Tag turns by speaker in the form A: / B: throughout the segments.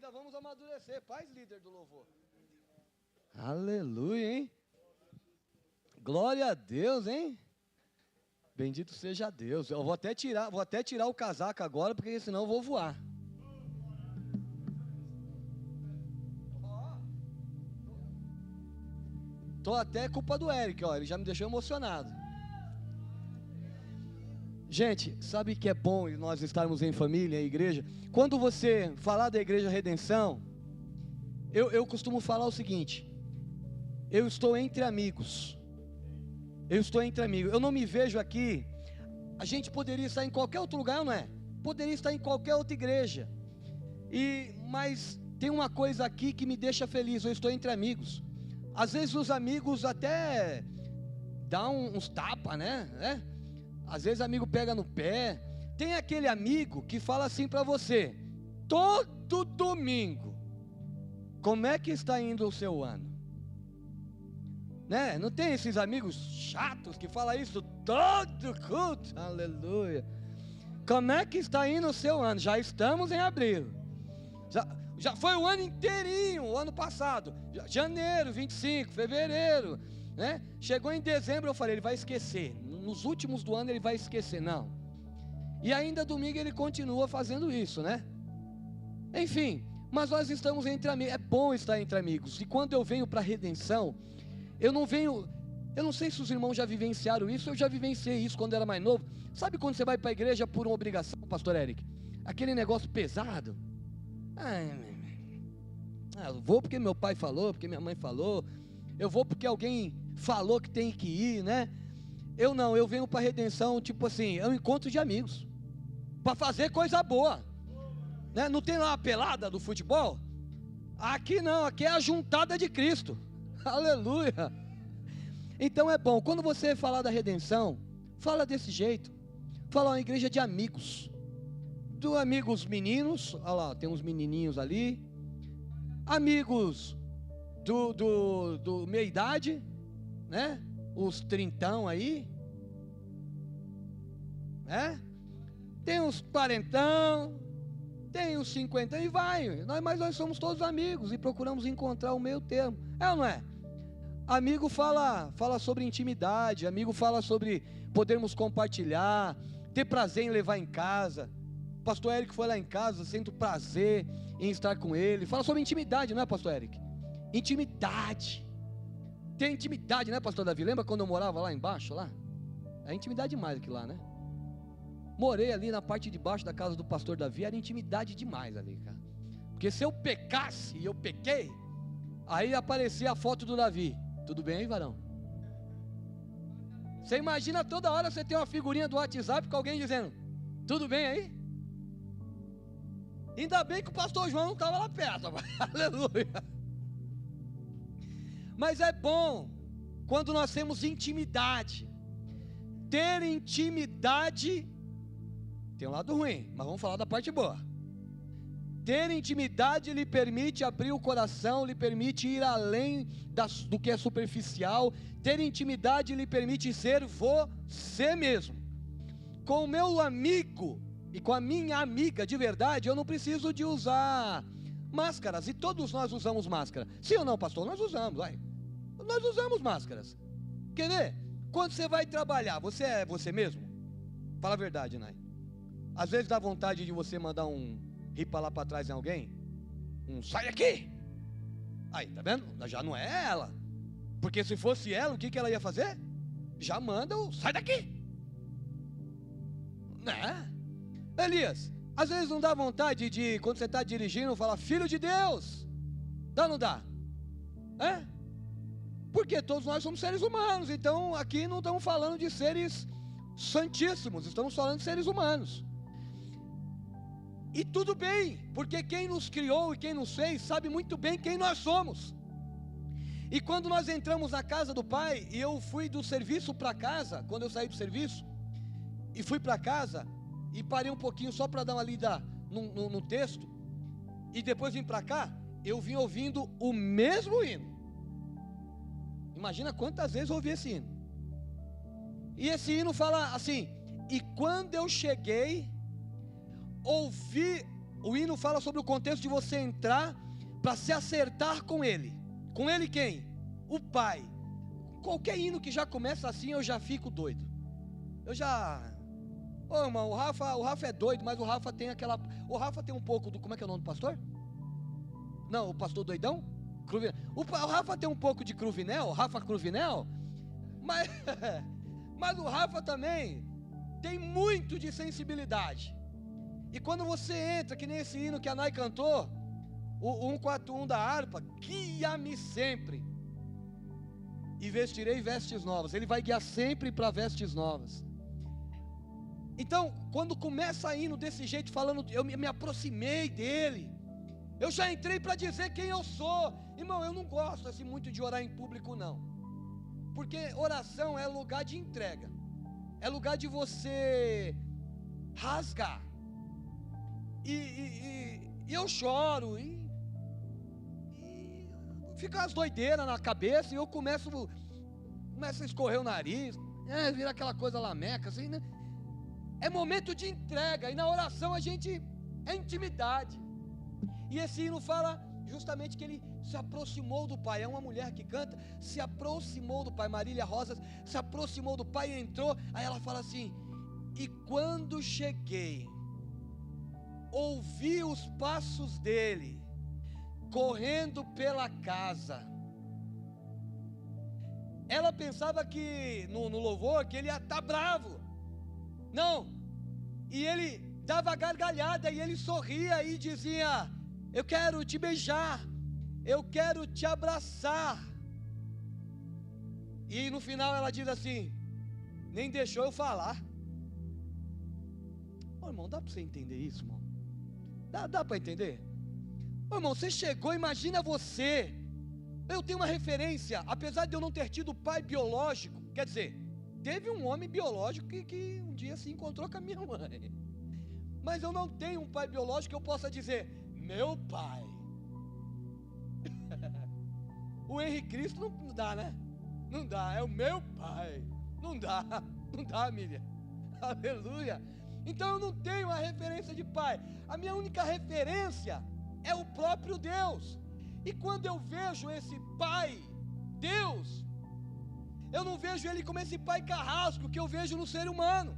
A: ainda vamos amadurecer. Paz, líder do louvor. Aleluia, hein? Glória a Deus, hein? Bendito seja Deus. Eu vou até tirar o casaco agora, porque senão eu vou voar. Tô até culpa do Eric, ó, ele já me deixou emocionado. Gente, sabe que é bom nós estarmos em família, em igreja? Quando você falar da Igreja Redenção, eu costumo falar o seguinte: eu estou entre amigos. Eu estou entre amigos. Eu não me vejo aqui. A gente poderia estar em qualquer outro lugar, não é? Poderia estar em qualquer outra igreja. Mas tem uma coisa aqui que me deixa feliz. Eu estou entre amigos. Às vezes os amigos até dão uns tapas, né? Às vezes o amigo pega no pé. Tem aquele amigo que fala assim para você: todo domingo, como é que está indo o seu ano? Né? Não tem esses amigos chatos que falam isso todo culto? Aleluia. Como é que está indo o seu ano? Já estamos em abril. Já foi o ano inteirinho, o ano passado. Janeiro, 25, fevereiro, né? Chegou em dezembro, eu falei, ele vai esquecer. Nos últimos do ano ele vai esquecer. Não. E ainda domingo ele continua fazendo isso, né? Enfim, mas nós estamos entre amigos. É bom estar entre amigos. E quando eu venho para a redenção, eu não sei se os irmãos já vivenciaram isso. Eu já vivenciei isso quando era mais novo. Sabe quando você vai para a igreja por uma obrigação, pastor Eric? Aquele negócio pesado. Eu vou porque meu pai falou, porque minha mãe falou. Eu vou porque alguém falou que tem que ir, né? Eu venho para a redenção, tipo assim, é um encontro de amigos, para fazer coisa boa, né? Não tem lá a pelada do futebol? Aqui não, aqui é a juntada de Cristo. Aleluia. Então é bom, quando você falar da redenção, fala desse jeito. Fala uma igreja de amigos. Do amigos meninos, olha lá, tem uns menininhos ali. Amigos do meia idade, né? Os trintão aí, né? Tem uns quarentão, tem uns 50 e vai. Mas nós somos todos amigos e procuramos encontrar o meio termo. É ou não é? Amigo fala sobre intimidade. Amigo fala sobre podermos compartilhar, ter prazer em levar em casa. O pastor Eric foi lá em casa, sinto prazer em estar com ele. Fala sobre intimidade, não é, pastor Eric? Intimidade. Tem intimidade, né, pastor Davi? Lembra quando eu morava lá embaixo, lá? É intimidade demais aqui lá, né? Morei ali na parte de baixo da casa do pastor Davi. Era intimidade demais ali, cara. Porque se eu pecasse, e eu pequei, aí aparecia a foto do Davi. Tudo bem aí, varão? Você imagina toda hora você ter uma figurinha do WhatsApp com alguém dizendo: tudo bem aí? Ainda bem que o pastor João não estava lá perto. Aleluia. Mas é bom quando nós temos intimidade. Ter intimidade tem um lado ruim, mas vamos falar da parte boa. Ter intimidade lhe permite abrir o coração, lhe permite ir além do que é superficial. Ter intimidade lhe permite ser você mesmo. Com o meu amigo e com a minha amiga de verdade, eu não preciso de usar máscaras. E todos nós usamos máscara. Sim ou não, pastor? Nós usamos, vai. Nós usamos máscaras. Quer ver? Quando você vai trabalhar, você é você mesmo? Fala a verdade, Nai. Às vezes dá vontade de você mandar um ripa lá para trás em alguém. Sai daqui. Aí, tá vendo? Já não é ela. Porque se fosse ela, o que ela ia fazer? Já manda o sai daqui. Né? Elias, às vezes não dá vontade de, quando você está dirigindo, falar filho de Deus. Dá ou não dá? É? Porque todos nós somos seres humanos. Então aqui não estamos falando de seres santíssimos, estamos falando de seres humanos. E tudo bem, porque quem nos criou e quem nos fez sabe muito bem quem nós somos. E quando nós entramos na casa do Pai, e eu fui do serviço para casa, quando eu saí do serviço, e fui para casa, e parei um pouquinho só para dar uma lida no texto, e depois vim para cá, eu vim ouvindo o mesmo hino. Imagina quantas vezes eu ouvi esse hino. E esse hino fala assim: e quando eu cheguei, ouvi O hino fala sobre o contexto de você entrar para se acertar com Ele. Com Ele quem? O Pai. Qualquer hino que já começa assim, eu já fico doido. Ô irmão, o Rafa é doido, mas o Rafa tem aquela... O Rafa tem um pouco do... Como é que é o nome do pastor? Não, o pastor doidão? O Rafa tem um pouco de Cruvinel, Rafa Cruvinel, mas o Rafa também tem muito de sensibilidade. E quando você entra, que nem esse hino que a Nai cantou, o 141 da harpa, guia-me sempre, e vestirei vestes novas. Ele vai guiar sempre para vestes novas. Então, quando começa hino desse jeito, falando, eu me aproximei dele, eu já entrei para dizer quem eu sou. Irmão, eu não gosto assim muito de orar em público, não, porque oração é lugar de entrega, é lugar de você rasgar. E eu choro, e fica as doideiras na cabeça, e eu começa a escorrer o nariz, vira aquela coisa lameca, assim, né? É momento de entrega, e na oração a gente é intimidade. E esse hino fala justamente que ele se aproximou do Pai. É uma mulher que canta, se aproximou do Pai. Marília Rosas se aproximou do Pai e entrou. Aí ela fala assim: e quando cheguei, ouvi os passos dele correndo pela casa. Ela pensava que no louvor que ele ia estar bravo. Não. E ele dava gargalhada e ele sorria e dizia: eu quero te beijar, eu quero te abraçar. E no final ela diz assim: nem deixou eu falar. Ô irmão, dá para você entender isso, irmão? Dá para entender? Ô irmão, você chegou, imagina você. Eu tenho uma referência, apesar de eu não ter tido pai biológico, quer dizer, teve um homem biológico que um dia se encontrou com a minha mãe. Mas eu não tenho um pai biológico que eu possa dizer: meu pai. O Henrique Cristo não dá, né? Não dá, é o meu pai. Não dá, Miriam. Aleluia. Então eu não tenho a referência de pai. A minha única referência é o próprio Deus. E quando eu vejo esse pai, Deus, eu não vejo ele como esse pai carrasco que eu vejo no ser humano.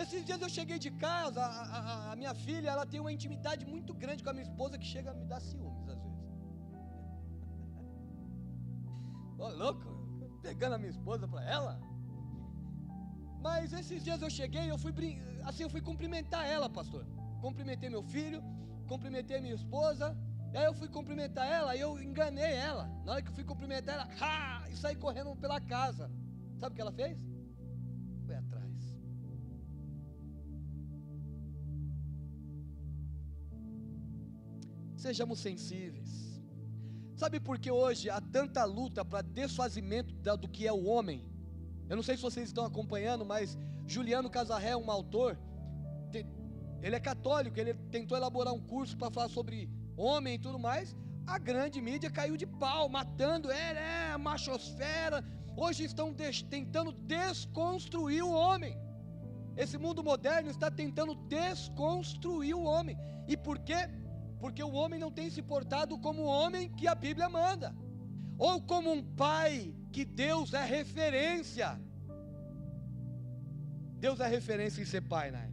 A: Esses dias eu cheguei de casa, a minha filha, ela tem uma intimidade muito grande com a minha esposa, que chega a me dar ciúmes às vezes. Ô louco, pegando a minha esposa para ela. Mas esses dias eu cheguei, eu fui cumprimentar ela, pastor. Cumprimentei meu filho, cumprimentei minha esposa, e aí eu fui cumprimentar ela e eu enganei ela. Na hora que eu fui cumprimentar ela, e saí correndo pela casa. Sabe o que ela fez? Foi atrás. Sejamos sensíveis. Sabe por que hoje há tanta luta para desfazimento do que é o homem? Eu não sei se vocês estão acompanhando, mas Juliano Casarré é um autor. Ele é católico, ele tentou elaborar um curso para falar sobre homem e tudo mais. A grande mídia caiu de pau, matando ele, a machosfera. Hoje estão tentando desconstruir o homem. Esse mundo moderno está tentando desconstruir o homem. E por quê? Porque o homem não tem se portado como o homem que a Bíblia manda, ou como um pai que Deus é referência. Deus é referência em ser pai, né?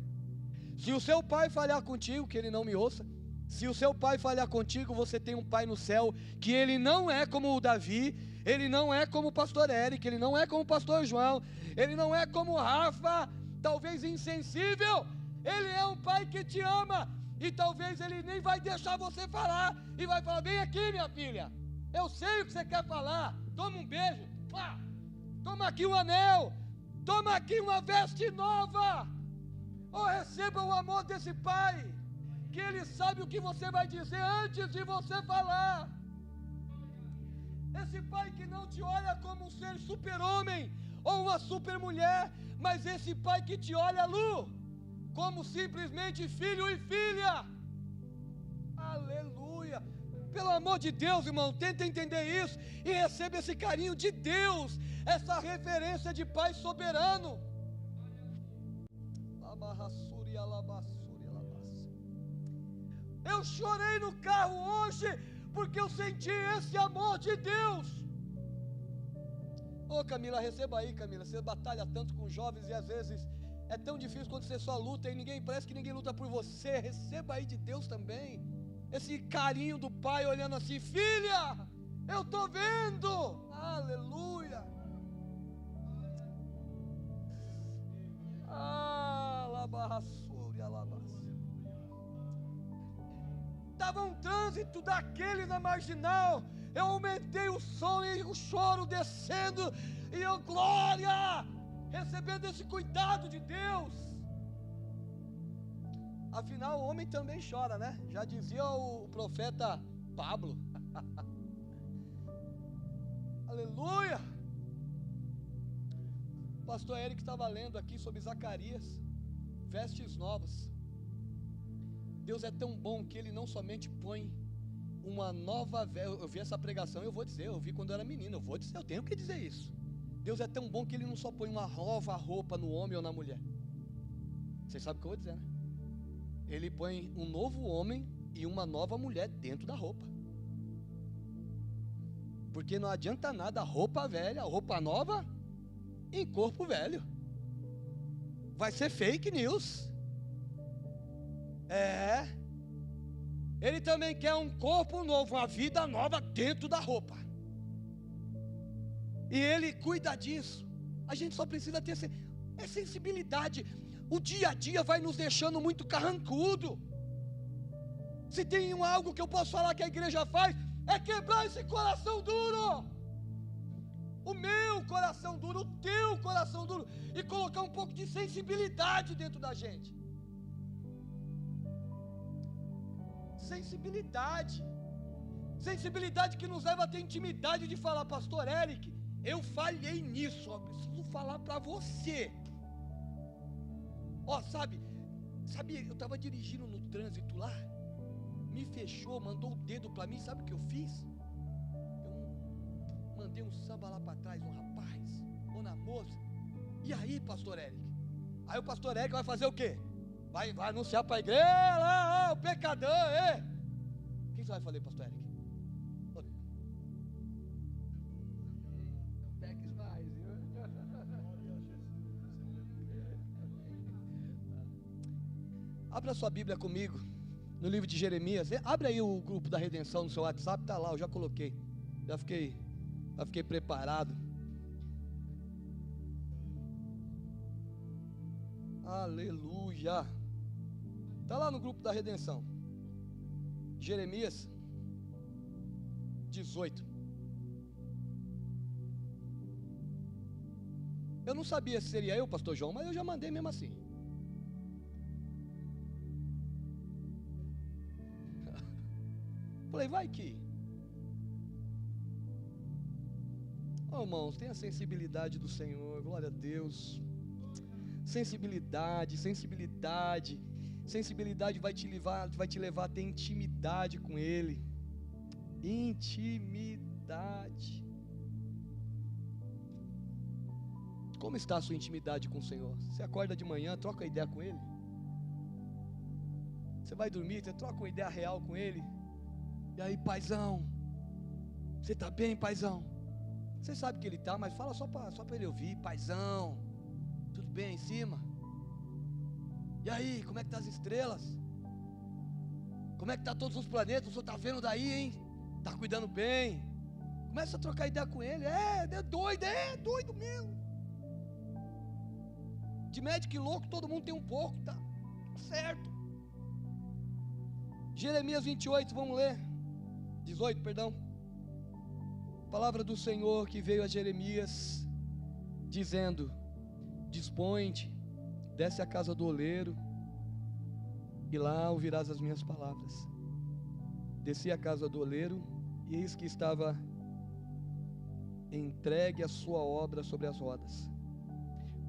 A: Se o seu pai falhar contigo, que ele não me ouça. Se o seu pai falhar contigo, você tem um pai no céu, que ele não é como o Davi, ele não é como o pastor Eric, ele não é como o pastor João, ele não é como o Rafa, talvez insensível. Ele é um pai que te ama, e talvez ele nem vai deixar você falar, e vai falar: vem aqui, minha filha, eu sei o que você quer falar, toma um beijo, toma aqui um anel, toma aqui uma veste nova. Ou receba o amor desse pai, que ele sabe o que você vai dizer antes de você falar. Esse pai que não te olha como um ser super-homem ou uma super-mulher, mas esse pai que te olha, Lu, como simplesmente filho e filha. Aleluia. Pelo amor de Deus, irmão, tenta entender isso e receba esse carinho de Deus, essa referência de pai soberano. Eu chorei no carro hoje, porque eu senti esse amor de Deus. Ô Camila, receba aí, Camila. Você batalha tanto com jovens e às vezes é tão difícil quando você só luta e parece que ninguém luta por você. Receba aí de Deus também esse carinho do pai olhando assim: filha, eu estou vendo. Aleluia. Estava um trânsito daquele na Marginal. Eu aumentei o som e o choro descendo, e eu, glória, recebendo esse cuidado de Deus. Afinal, o homem também chora, né? Já dizia o profeta Pablo. Aleluia. O pastor Eric estava lendo aqui sobre Zacarias, vestes novas. Deus é tão bom que Ele não somente põe uma nova veste. Eu vi essa pregação, eu vou dizer, eu vi quando eu era menino, eu vou dizer, eu tenho que dizer isso. Deus é tão bom que Ele não só põe uma nova roupa no homem ou na mulher. Vocês sabem o que eu vou dizer, né? Ele põe um novo homem e uma nova mulher dentro da roupa. Porque não adianta nada roupa velha, roupa nova em corpo velho. Vai ser fake news. Ele também quer um corpo novo, uma vida nova dentro da roupa. E Ele cuida disso. A gente só precisa ter sensibilidade. O dia a dia vai nos deixando muito carrancudo. Se tem algo que eu posso falar que a igreja faz, é quebrar esse coração duro. O meu coração duro, o teu coração duro, e colocar um pouco de sensibilidade dentro da gente. Sensibilidade que nos leva a ter intimidade de falar: pastor Eric, eu falhei nisso, ó, preciso falar para você. Ó, sabe, eu estava dirigindo no trânsito lá, me fechou, mandou o dedo para mim, sabe o que eu fiz? Eu mandei um samba lá para trás, um rapaz, ou na moça. E aí, pastor Eric? Aí o pastor Eric vai fazer o quê? Vai anunciar para a igreja, o pecador, O que você vai fazer, pastor Eric? Não peques mais, viu? Abra sua Bíblia comigo, no livro de Jeremias. Abre aí o grupo da redenção no seu WhatsApp, está lá, eu já coloquei. Já fiquei preparado. Aleluia. Está lá no grupo da redenção. Jeremias 18. Eu não sabia se seria eu, pastor João, mas eu já mandei mesmo assim. Falei, vai que. Oh, irmãos, tenha a sensibilidade do Senhor, glória a Deus. Sensibilidade vai te levar a ter intimidade com Ele. Intimidade. Como está a sua intimidade com o Senhor? Você acorda de manhã, troca ideia com Ele. Você vai dormir, você troca uma ideia real com Ele. E aí, paizão, você está bem, paizão? Você sabe que Ele está, mas fala só para Ele ouvir. Paizão, tudo bem em cima? E aí, como é que tá as estrelas? Como é que tá todos os planetas? O senhor está vendo daí, hein? Está cuidando bem? Começa a trocar ideia com Ele. É doido mesmo. De médico e louco, todo mundo tem um pouco, tá certo. Jeremias 28, vamos ler. 18, perdão. Palavra do Senhor que veio a Jeremias, dizendo: dispõe-te, desce à casa do oleiro, e lá ouvirás as minhas palavras. Desci à casa do oleiro, e eis que estava entregue a sua obra sobre as rodas.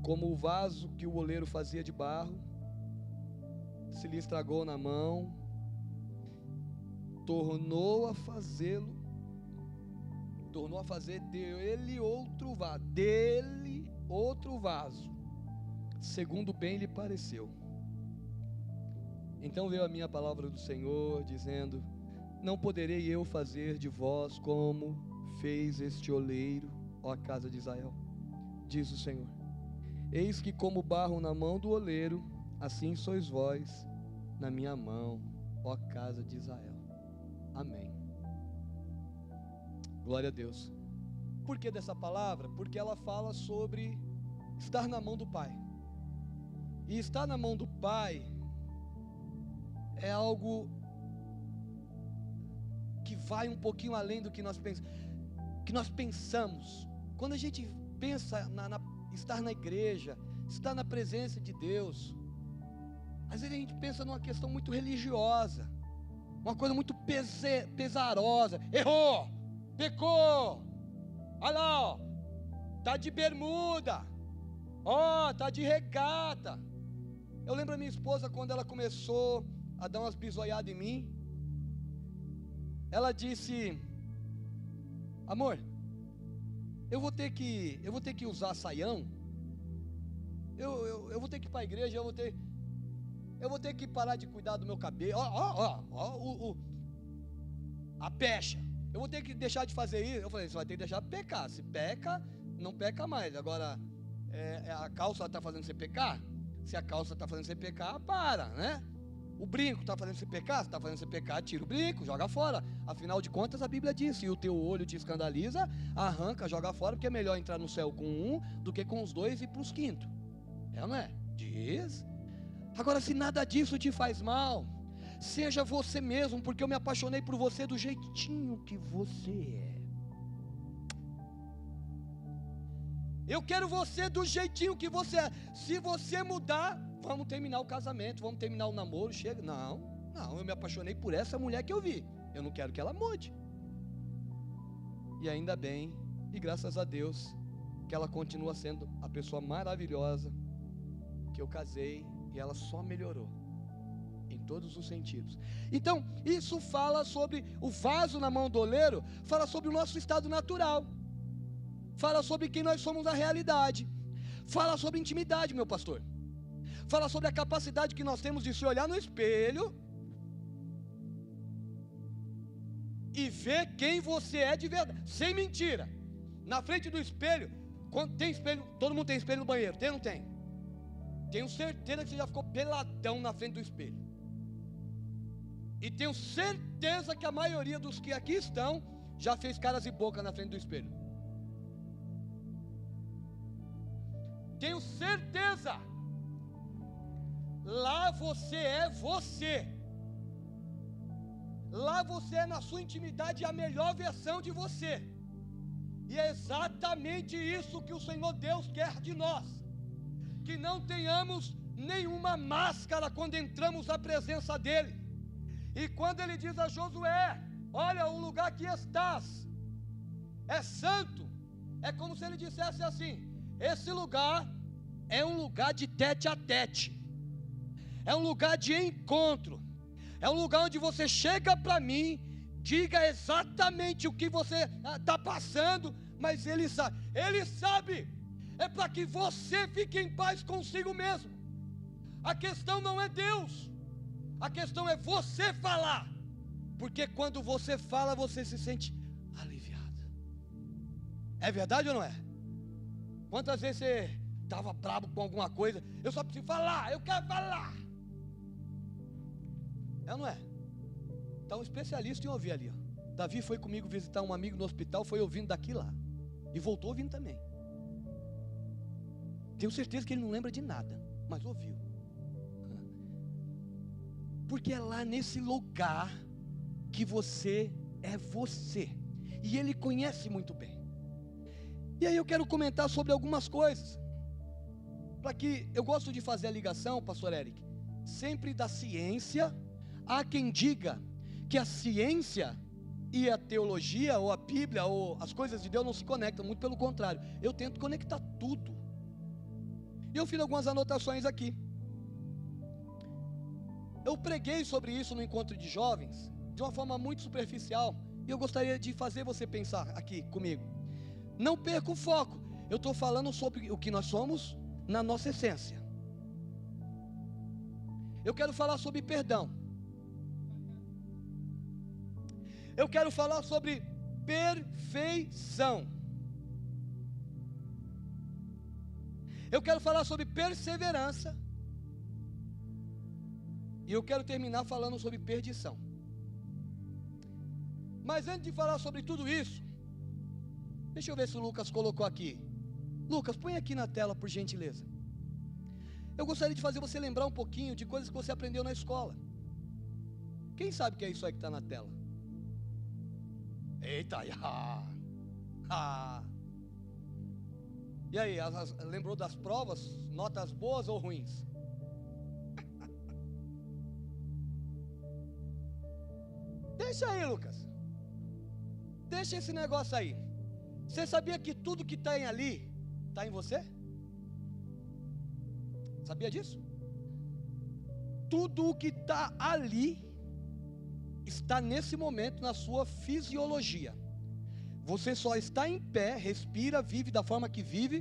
A: Como o vaso que o oleiro fazia de barro, se lhe estragou na mão, tornou a fazer dele outro vaso, segundo bem lhe pareceu. Então veio a minha palavra do Senhor, dizendo: não poderei eu fazer de vós como fez este oleiro, ó casa de Israel, diz o Senhor. Eis que como barro na mão do oleiro, assim sois vós na minha mão, ó casa de Israel. Amém. Glória a Deus. Por que dessa palavra? Porque ela fala sobre estar na mão do Pai. E estar na mão do Pai é algo que vai um pouquinho além do que nós pensamos. Quando a gente pensa estar na igreja, estar na presença de Deus, às vezes a gente pensa numa questão muito religiosa, uma coisa muito pesarosa. Errou, pecou, olha lá, ó, tá de bermuda, ó, tá de regata. Eu lembro a minha esposa, quando ela começou a dar umas bisoiadas em mim, ela disse: amor, eu vou ter que usar saião, eu vou ter que ir para a igreja, eu vou ter que parar de cuidar do meu cabelo, a pecha, eu vou ter que deixar de fazer isso. Eu falei: você vai ter que deixar de pecar. Se peca, não peca mais. Agora, a calça está fazendo você pecar? Se a calça está fazendo você pecar, para, né? O brinco está fazendo você pecar? Se está fazendo você pecar, tira o brinco, joga fora. Afinal de contas, a Bíblia diz: se o teu olho te escandaliza, arranca, joga fora, porque é melhor entrar no céu com um do que com os dois e para os quintos. É ou não é? Diz. Agora, se nada disso te faz mal, seja você mesmo, porque eu me apaixonei por você do jeitinho que você é. Eu quero você do jeitinho que você é. Se você mudar, vamos terminar o casamento, vamos terminar o namoro, chega. Não, eu me apaixonei por essa mulher que eu vi. Eu não quero que ela mude. E ainda bem, e graças a Deus, que ela continua sendo a pessoa maravilhosa que eu casei, e ela só melhorou em todos os sentidos. Então, isso fala sobre o vaso na mão do oleiro, fala sobre o nosso estado natural, fala sobre quem nós somos na realidade, fala sobre intimidade, meu pastor. Fala sobre a capacidade que nós temos de se olhar no espelho e ver quem você é de verdade, sem mentira. Na frente do espelho, quando tem espelho, todo mundo tem espelho no banheiro, tem ou não tem? Tenho certeza que você já ficou peladão na frente do espelho. E tenho certeza que a maioria dos que aqui estão já fez caras e boca na frente do espelho. Tenho certeza. Lá você é você. Lá você é na sua intimidade a melhor versão de você. E é exatamente isso que o Senhor Deus quer de nós. Que não tenhamos nenhuma máscara quando entramos na presença dEle. E quando Ele diz a Josué: olha, o lugar que estás é santo, é como se Ele dissesse assim: esse lugar é um lugar de tete a tete, é um lugar de encontro, é um lugar onde você chega para mim, diga exatamente o que você está passando, mas Ele sabe, é para que você fique em paz consigo mesmo. A questão não é Deus, a questão é você falar, porque quando você fala, você se sente aliviado. É verdade ou não é? Quantas vezes você estava bravo com alguma coisa? Eu só preciso falar, eu quero falar. É ou não é? Está um especialista em ouvir ali, ó. Davi foi comigo visitar um amigo no hospital, foi ouvindo daqui lá, e voltou ouvindo também. Tenho certeza que ele não lembra de nada, mas ouviu. Porque é lá nesse lugar que você é você, e Ele conhece muito bem. E aí eu quero comentar sobre algumas coisas, para que eu gosto de fazer a ligação, pastor Eric, sempre da ciência. Há quem diga que a ciência e a teologia, ou a Bíblia, ou as coisas de Deus não se conectam, muito pelo contrário, eu tento conectar tudo. E eu fiz algumas anotações aqui. Eu preguei sobre isso no encontro de jovens, de uma forma muito superficial, e eu gostaria de fazer você pensar aqui comigo. Não perca o foco, eu estou falando sobre o que nós somos na nossa essência. Eu quero falar sobre perdão. Eu quero falar sobre perfeição. Eu quero falar sobre perseverança. E eu quero terminar falando sobre perdição. Mas antes de falar sobre tudo isso, deixa eu ver se o Lucas colocou aqui. Lucas, põe aqui na tela, por gentileza. Eu gostaria de fazer você lembrar um pouquinho de coisas que você aprendeu na escola. Quem sabe que é isso aí que está na tela? Eita, E aí, lembrou das provas? Notas boas ou ruins? Deixa aí, Lucas. Deixa esse negócio aí. Você sabia que tudo que está ali está em você? Sabia disso? Tudo o que está ali está nesse momento na sua fisiologia. Você só está em pé, respira, vive da forma que vive,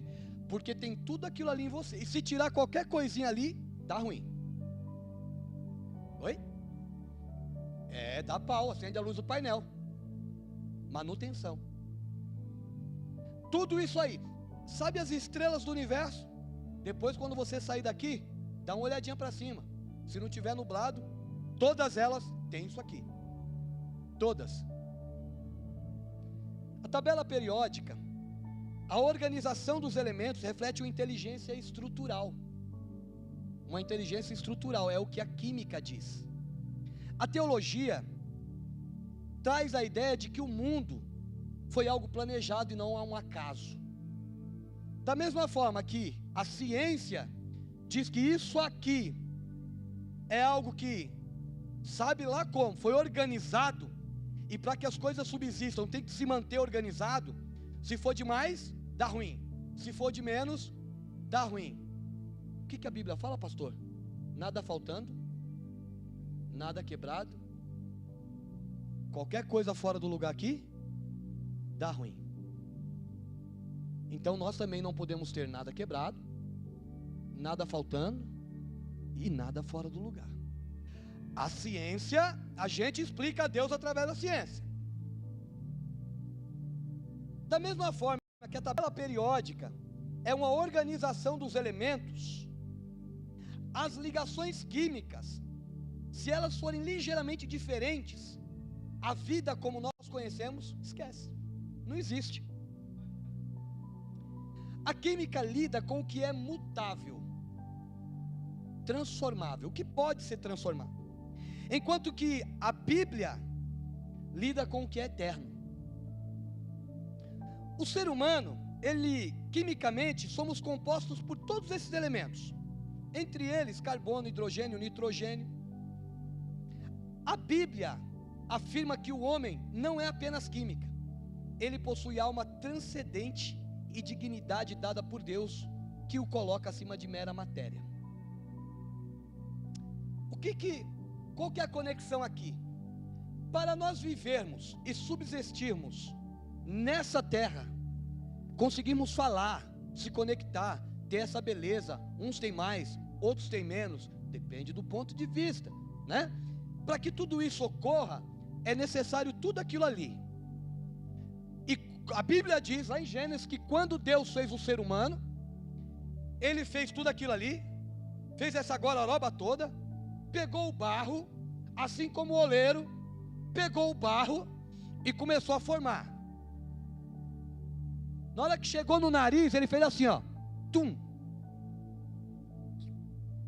A: porque tem tudo aquilo ali em você. E se tirar qualquer coisinha ali, dá ruim. Oi? Dá pau, acende a luz do painel. Manutenção. Tudo isso aí. Sabe as estrelas do universo? Depois, quando você sair daqui, dá uma olhadinha para cima. Se não tiver nublado, todas elas têm isso aqui. Todas. A tabela periódica, a organização dos elementos reflete uma inteligência estrutural. Uma inteligência estrutural é o que a química diz. A teologia traz a ideia de que o mundo foi algo planejado e não um acaso. Da mesma forma que a ciência diz que isso aqui é algo que, sabe lá como, foi organizado, e para que as coisas subsistam tem que se manter organizado. Se for de mais, dá ruim. Se for de menos, dá ruim. O que a Bíblia fala, pastor? Nada faltando, nada quebrado, qualquer coisa fora do lugar aqui, dá ruim. Então nós também não podemos ter nada quebrado, nada faltando e nada fora do lugar. A ciência, a gente explica a Deus através da ciência. Da mesma forma que a tabela periódica é uma organização dos elementos, as ligações químicas, se elas forem ligeiramente diferentes, a vida como nós conhecemos, esquece, não existe. A química lida com o que é mutável, transformável, o que pode ser transformado, enquanto que a Bíblia lida com o que é eterno. O ser humano, ele, quimicamente, somos compostos por todos esses elementos, entre eles carbono, hidrogênio, nitrogênio. A Bíblia afirma que o homem não é apenas química, ele possui alma transcendente e dignidade dada por Deus, que o coloca acima de mera matéria. Qual que é a conexão aqui? Para nós vivermos e subsistirmos nessa terra, conseguirmos falar, se conectar, ter essa beleza, uns têm mais, outros têm menos, depende do ponto de vista, né? Para que tudo isso ocorra, é necessário tudo aquilo ali. E a Bíblia diz lá em Gênesis que quando Deus fez o ser humano, Ele fez tudo aquilo ali, fez essa gororoba toda, pegou o barro, assim como o oleiro pegou o barro e começou a formar. Na hora que chegou no nariz, ele fez assim, ó, tum.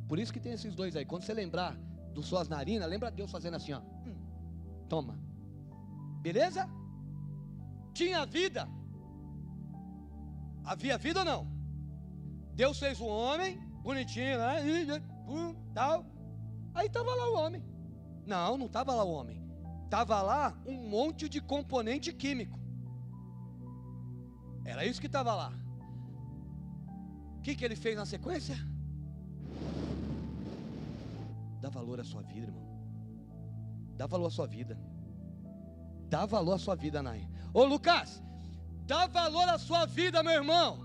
A: Por isso que tem esses dois aí. Quando você lembrar dos suas narinas, lembra Deus fazendo assim, ó, toma. Beleza? Tinha vida. Havia vida ou não? Deus fez o homem, bonitinho, né? Tal. Aí estava lá o homem. Não estava lá o homem. Estava lá um monte de componente químico. Era isso que estava lá. O que ele fez na sequência? Dá valor à sua vida, irmão. Dá valor à sua vida. Dá valor à sua vida, Nai. Ô Lucas, dá valor à sua vida, meu irmão.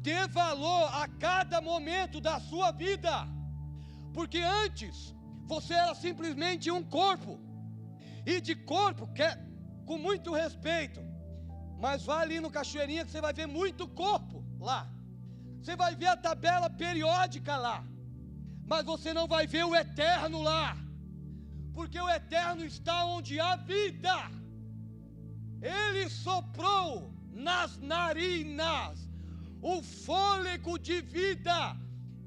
A: Dê valor a cada momento da sua vida. Porque antes você era simplesmente um corpo, e de corpo, com muito respeito, mas vá ali no Cachoeirinha que você vai ver muito corpo lá. Você vai ver a tabela periódica lá, mas você não vai ver o eterno lá, porque o eterno está onde há vida. Ele soprou nas narinas o fôlego de vida,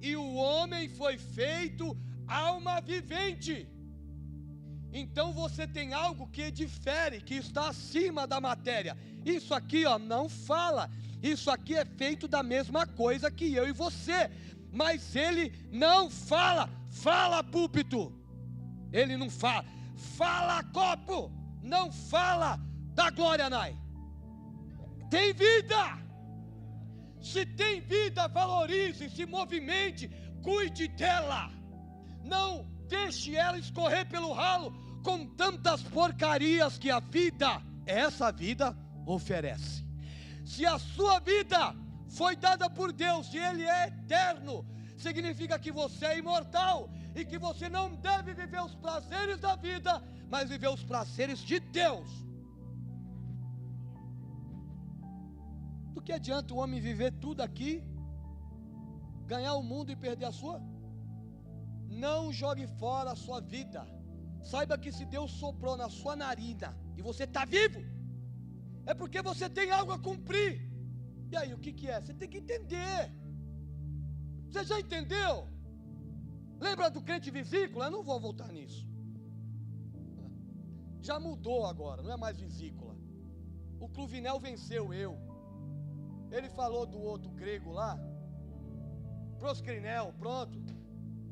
A: e o homem foi feito alma vivente. Então você tem algo que difere, que está acima da matéria. Isso aqui, ó, não fala. Isso aqui é feito da mesma coisa que eu e você, mas ele não fala. Fala, púlpito. Ele não fala. Fala, copo. Não fala da glória, Nai. Tem vida. Se tem vida, valorize, se movimente, cuide dela. Não deixe ela escorrer pelo ralo com tantas porcarias que a vida, essa vida, oferece. Se a sua vida foi dada por Deus e Ele é eterno, significa que você é imortal e que você não deve viver os prazeres da vida, mas viver os prazeres de Deus. Do que adianta o homem viver tudo aqui, ganhar o mundo e perder a sua? Não jogue fora a sua vida. Saiba que se Deus soprou na sua narina e você está vivo, é porque você tem algo a cumprir. E aí, o que é? Você tem que entender. Você já entendeu? Lembra do crente vesícula? Eu não vou voltar nisso. Já mudou agora, não é mais vesícula. O Cluvinel venceu eu. Ele falou do outro grego lá, proscrinel, pronto.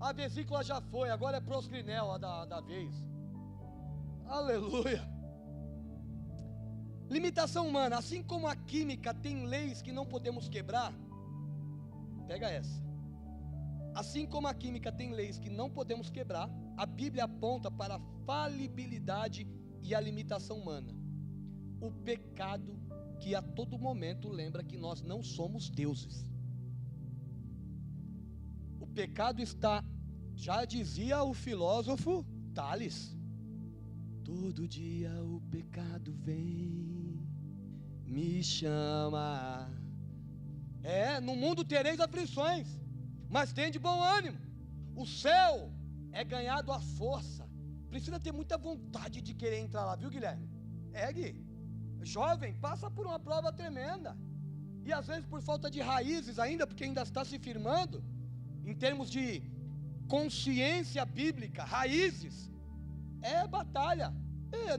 A: A vesícula já foi, agora é proscrinel a da vez. Aleluia. Limitação humana. Assim como a química tem leis que não podemos quebrar, pega essa. Assim como a química tem leis que não podemos quebrar, a Bíblia aponta para a falibilidade e a limitação humana. O pecado que a todo momento lembra que nós não somos deuses. O pecado está, já dizia o filósofo Tales, todo dia o pecado vem, me chama. No mundo tereis aflições, mas tem de bom ânimo. O céu é ganhado à força. Precisa ter muita vontade de querer entrar lá, viu, Guilherme? Gui, jovem, passa por uma prova tremenda, e às vezes por falta de raízes ainda, porque ainda está se firmando em termos de consciência bíblica, raízes, é batalha.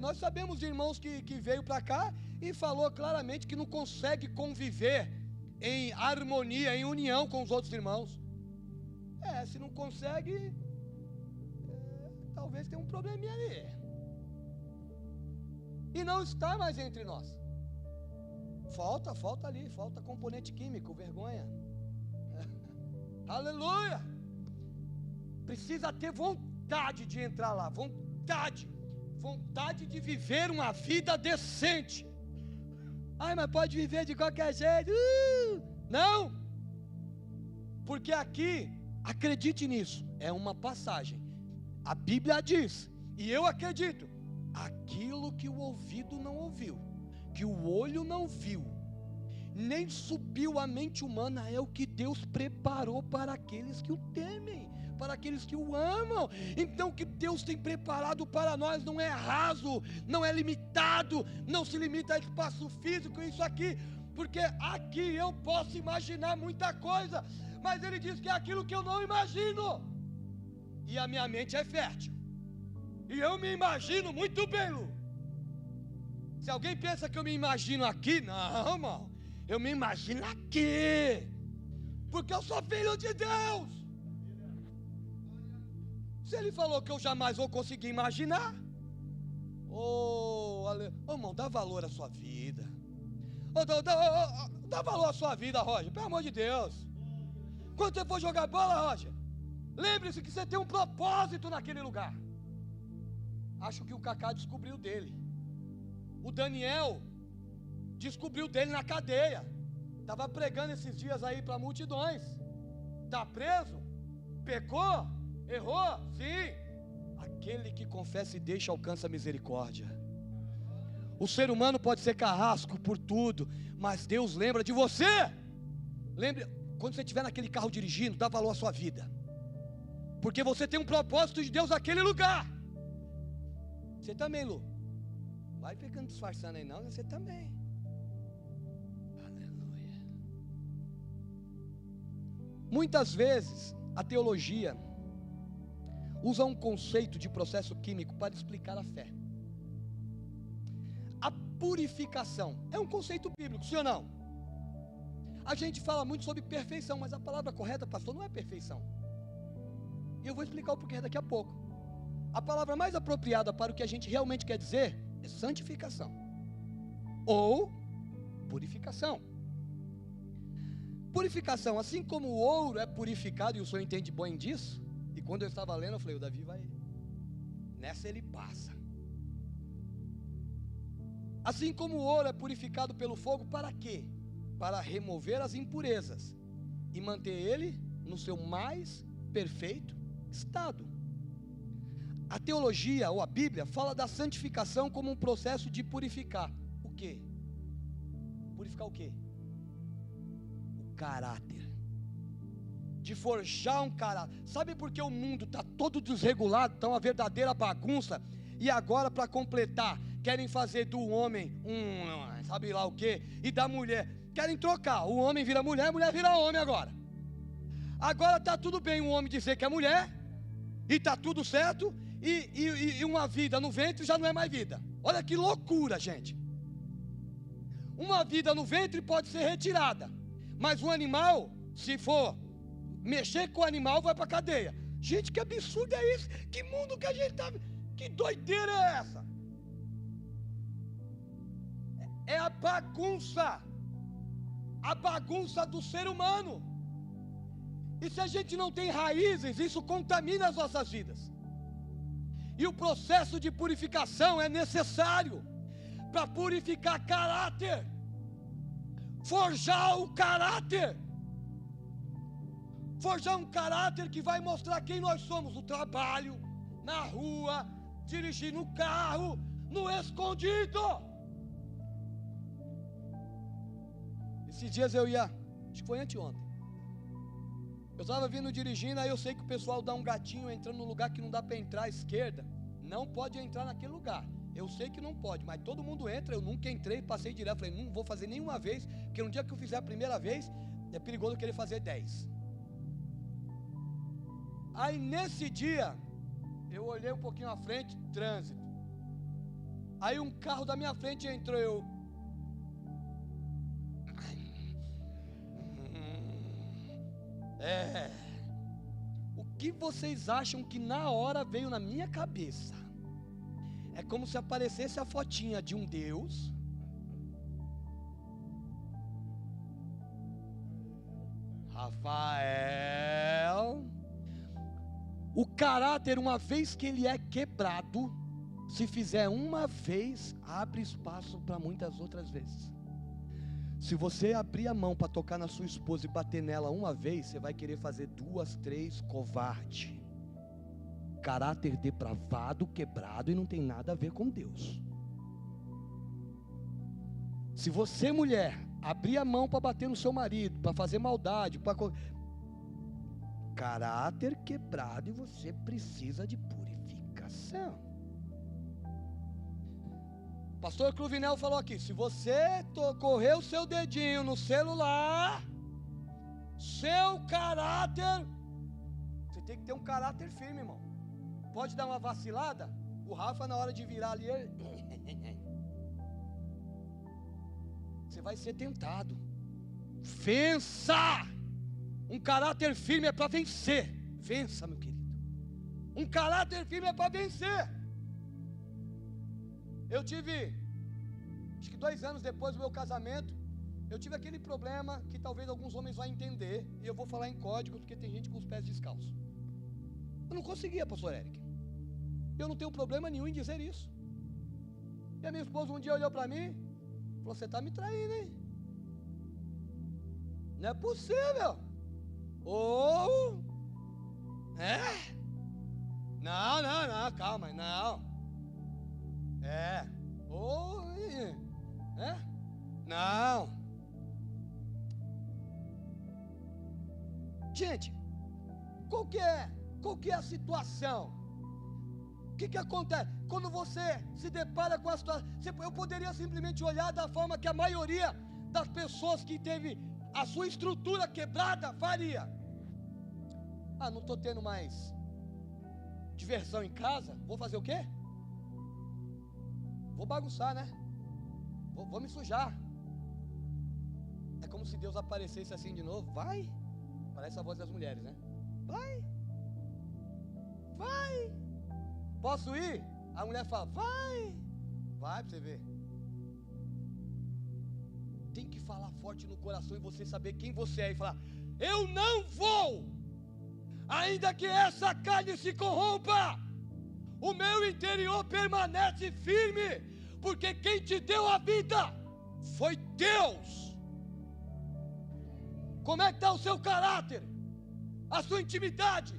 A: Nós sabemos de irmãos que veio para cá e falou claramente que não consegue conviver em harmonia, em união com os outros irmãos. Se não consegue, talvez tenha um probleminha ali, e não está mais entre nós. Falta ali, falta componente químico, vergonha. Aleluia. Precisa ter vontade de entrar lá, vontade de viver uma vida decente. Mas pode viver de qualquer jeito. Não, porque aqui, acredite nisso, é uma passagem. A Bíblia diz, e eu acredito, aquilo que o ouvido não ouviu, que o olho não viu, nem subiu à mente humana, é o que Deus preparou para aqueles que o temem, para aqueles que o amam. Então o que Deus tem preparado para nós não é raso, não é limitado, não se limita a espaço físico, isso aqui, porque aqui eu posso imaginar muita coisa, mas Ele diz que é aquilo que eu não imagino, e a minha mente é fértil, e eu me imagino muito bem, Lu. Se alguém pensa que eu me imagino aqui, não, irmão, eu me imagino aqui, porque eu sou filho de Deus. Se Ele falou que eu jamais vou conseguir imaginar, irmão, dá valor à sua vida. Dá valor à sua vida, Roger, pelo amor de Deus. Quando você for jogar bola, Roger, lembre-se que você tem um propósito naquele lugar. Acho que o Kaká descobriu dele. O Daniel descobriu dele na cadeia. Estava pregando esses dias aí para multidões. Está preso, pecou, Errou? Sim. Aquele que confessa e deixa alcança misericórdia. O ser humano pode ser carrasco por tudo, mas Deus lembra de você. Lembre, quando você estiver naquele carro dirigindo, dá valor à sua vida, porque você tem um propósito de Deus naquele lugar. Você também, Lu. Vai ficando disfarçando aí não, você também. Aleluia. Muitas vezes a teologia usa um conceito de processo químico para explicar a fé. A purificação é um conceito bíblico, sim ou não? A gente fala muito sobre perfeição, mas a palavra correta, pastor, não é perfeição. E eu vou explicar o porquê daqui a pouco. A palavra mais apropriada para o que a gente realmente quer dizer é santificação ou purificação. Purificação, assim como o ouro é purificado, e o senhor entende bem disso. E quando eu estava lendo, eu falei, o Davi vai, nessa ele passa. Assim como o ouro é purificado pelo fogo, para quê? Para remover as impurezas e manter ele no seu mais perfeito estado. A teologia ou a Bíblia fala da santificação como um processo de purificar. O quê? Purificar o quê? O caráter. De forjar um caráter. Sabe por que o mundo está todo desregulado, está uma verdadeira bagunça? E agora, para completar, querem fazer do homem sabe lá o quê? E da mulher, querem trocar. O homem vira mulher, a mulher vira homem agora. Agora está tudo bem o homem dizer que é mulher, e está tudo certo, e uma vida no ventre já não é mais vida. Olha que loucura, gente. Uma vida no ventre pode ser retirada, mas o animal, se for mexer com o animal, vai para a cadeia. Gente, que absurdo é isso? Que mundo que a gente está... Que doideira é essa? É a bagunça do ser humano. E se a gente não tem raízes, isso contamina as nossas vidas. E o processo de purificação é necessário para purificar caráter, forjar o caráter. Forjar um caráter que vai mostrar quem nós somos no trabalho, na rua, dirigindo o carro, no escondido. Esses dias eu ia, acho que foi anteontem, eu estava vindo dirigindo, aí eu sei que o pessoal dá um gatinho entrando no lugar que não dá para entrar à esquerda. Não pode entrar naquele lugar. Eu sei que não pode, mas todo mundo entra. Eu nunca entrei, passei direto, falei, não vou fazer nenhuma vez, porque no dia que eu fizer a primeira vez, é perigoso eu querer fazer 10. Aí nesse dia, eu olhei um pouquinho à frente, trânsito. Aí um carro da minha frente entrou, eu... O que vocês acham que na hora veio na minha cabeça? É como se aparecesse a fotinha de um Deus. Rafael. O caráter, uma vez que ele é quebrado, se fizer uma vez, abre espaço para muitas outras vezes. Se você abrir a mão para tocar na sua esposa e bater nela uma vez, você vai querer fazer 2, 3, covarde. Caráter depravado, quebrado, e não tem nada a ver com Deus. Se você, mulher, abrir a mão para bater no seu marido, para fazer maldade, caráter quebrado, e você precisa de purificação. Pastor Cruvinel falou aqui, se você correr o seu dedinho no celular, seu caráter, você tem que ter um caráter firme, irmão. Pode dar uma vacilada, o Rafa na hora de virar ali, você vai ser tentado. Vença! Um caráter firme é para vencer. Vença, meu querido. Um caráter firme é para vencer. Eu tive, acho que 2 anos depois do meu casamento, eu tive aquele problema que talvez alguns homens vão entender, e eu vou falar em código, porque tem gente com os pés descalços. Eu não conseguia, pastor Eric. Eu não tenho problema nenhum em dizer isso. E a minha esposa um dia olhou para mim e falou, você está me traindo, hein? Não é possível. Ou Não, calma, não. Oi. Não. Gente, qual que é a situação? O que acontece? Quando você se depara com a situação, eu poderia simplesmente olhar da forma que a maioria das pessoas que teve a sua estrutura quebrada faria. Não estou tendo mais diversão em casa, vou fazer o quê? Vou bagunçar, né? Vou me sujar. É como se Deus aparecesse assim de novo. Vai. Parece a voz das mulheres, né? Vai. Posso ir? A mulher fala, vai pra você ver. Tem que falar forte no coração e você saber quem você é e falar, eu não vou, ainda que essa carne se corrompa, o meu interior permanece firme, porque quem te deu a vida foi Deus. Como é que está o seu caráter? A sua intimidade?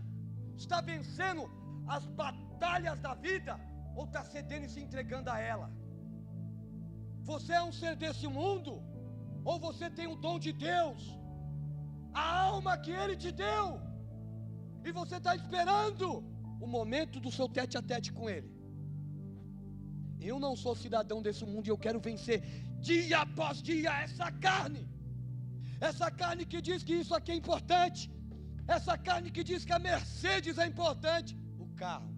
A: Está vencendo as batalhas da vida? Ou está cedendo e se entregando a ela? Você é um ser desse mundo? Ou você tem o dom de Deus? A alma que Ele te deu? E você está esperando o momento do seu tete a tete com Ele. Eu não sou cidadão desse mundo e eu quero vencer dia após dia essa carne. Essa carne que diz que isso aqui é importante. Essa carne que diz que a Mercedes é importante. O carro.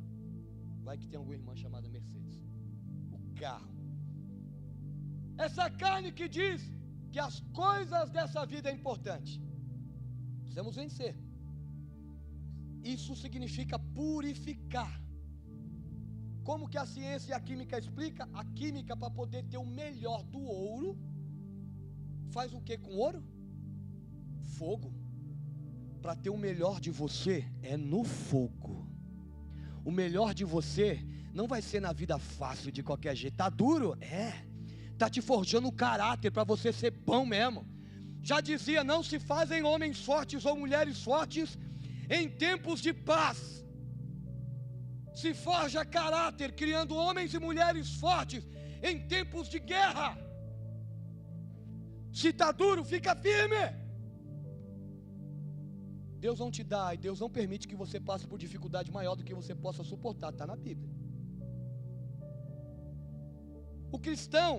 A: Vai que tem alguma irmã chamada Mercedes. O carro. Essa carne que diz que as coisas dessa vida é importante. Precisamos vencer. Isso significa purificar. Como que a ciência e a química explica? A química, para poder ter o melhor do ouro, faz o que com ouro? Fogo. Para ter o melhor de você é no fogo. O melhor de você não vai ser na vida fácil de qualquer jeito. Tá duro? Tá te forjando o caráter para você ser bom mesmo. Já dizia, não se fazem homens fortes ou mulheres fortes em tempos de paz. Se forja caráter criando homens e mulheres fortes em tempos de guerra. Se tá duro, fica firme. Deus não te dá e Deus não permite que você passe por dificuldade maior do que você possa suportar. Está na Bíblia. O cristão,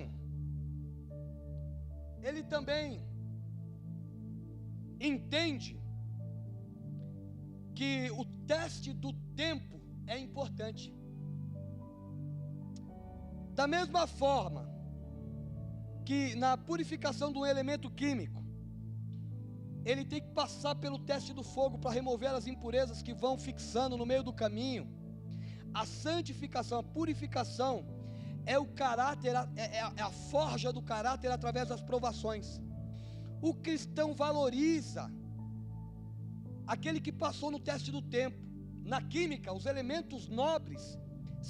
A: ele também entende que o teste do tempo é importante. Da mesma forma que na purificação de um elemento químico, ele tem que passar pelo teste do fogo para remover as impurezas que vão fixando no meio do caminho. A santificação, a purificação é o caráter, é a forja do caráter através das provações. O cristão valoriza aquele que passou no teste do tempo. Na química, os elementos nobres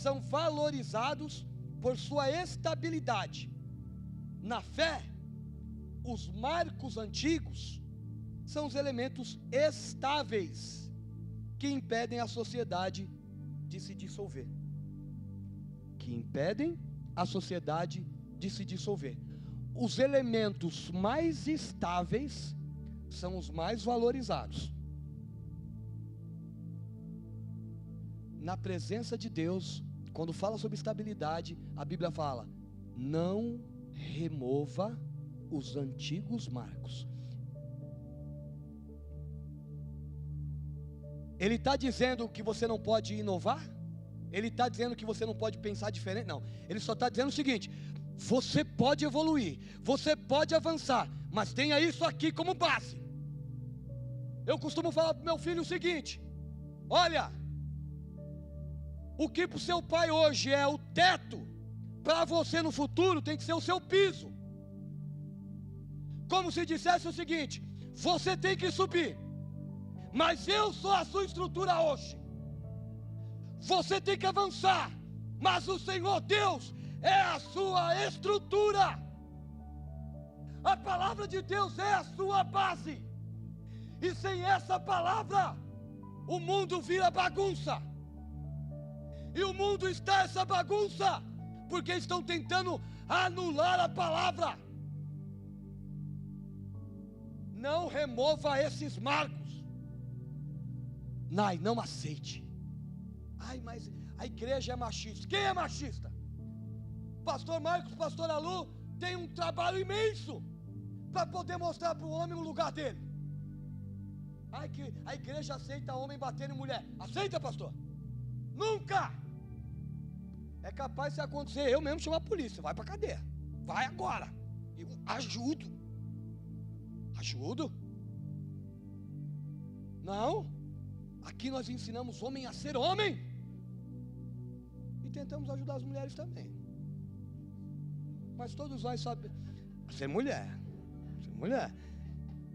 A: são valorizados por sua estabilidade. Na fé, os marcos antigos são os elementos estáveis que impedem a sociedade de se dissolver. Os elementos mais estáveis são os mais valorizados. Na presença de Deus, quando fala sobre estabilidade, a Bíblia fala: não remova os antigos marcos. Ele está dizendo que você não pode inovar? Ele está dizendo que você não pode pensar diferente? Não, ele só está dizendo o seguinte: você pode evoluir, você pode avançar, mas tenha isso aqui como base. Eu costumo falar para o meu filho o seguinte: olha, o que para o seu pai hoje é o teto, para você no futuro tem que ser o seu piso. Como se dissesse o seguinte: você tem que subir, mas eu sou a sua estrutura hoje. Você tem que avançar, mas o Senhor Deus é a sua estrutura. A palavra de Deus é a sua base. E sem essa palavra, o mundo vira bagunça. E o mundo está essa bagunça, porque estão tentando anular a palavra. Não remova esses marcos. Não aceite. Ai, mas a igreja é machista. Quem é machista? Pastor Marcos, pastor Alu tem um trabalho imenso para poder mostrar para o homem o lugar dele. Ai, que a igreja aceita homem batendo em mulher. Aceita, pastor? Nunca! É capaz de acontecer, eu mesmo chamo a polícia. Vai para a cadeia. Vai agora. Eu ajudo. Ajudo? Não. Aqui nós ensinamos homem a ser homem. E tentamos ajudar as mulheres também. Mas todos nós sabemos. Ser mulher. Ser mulher.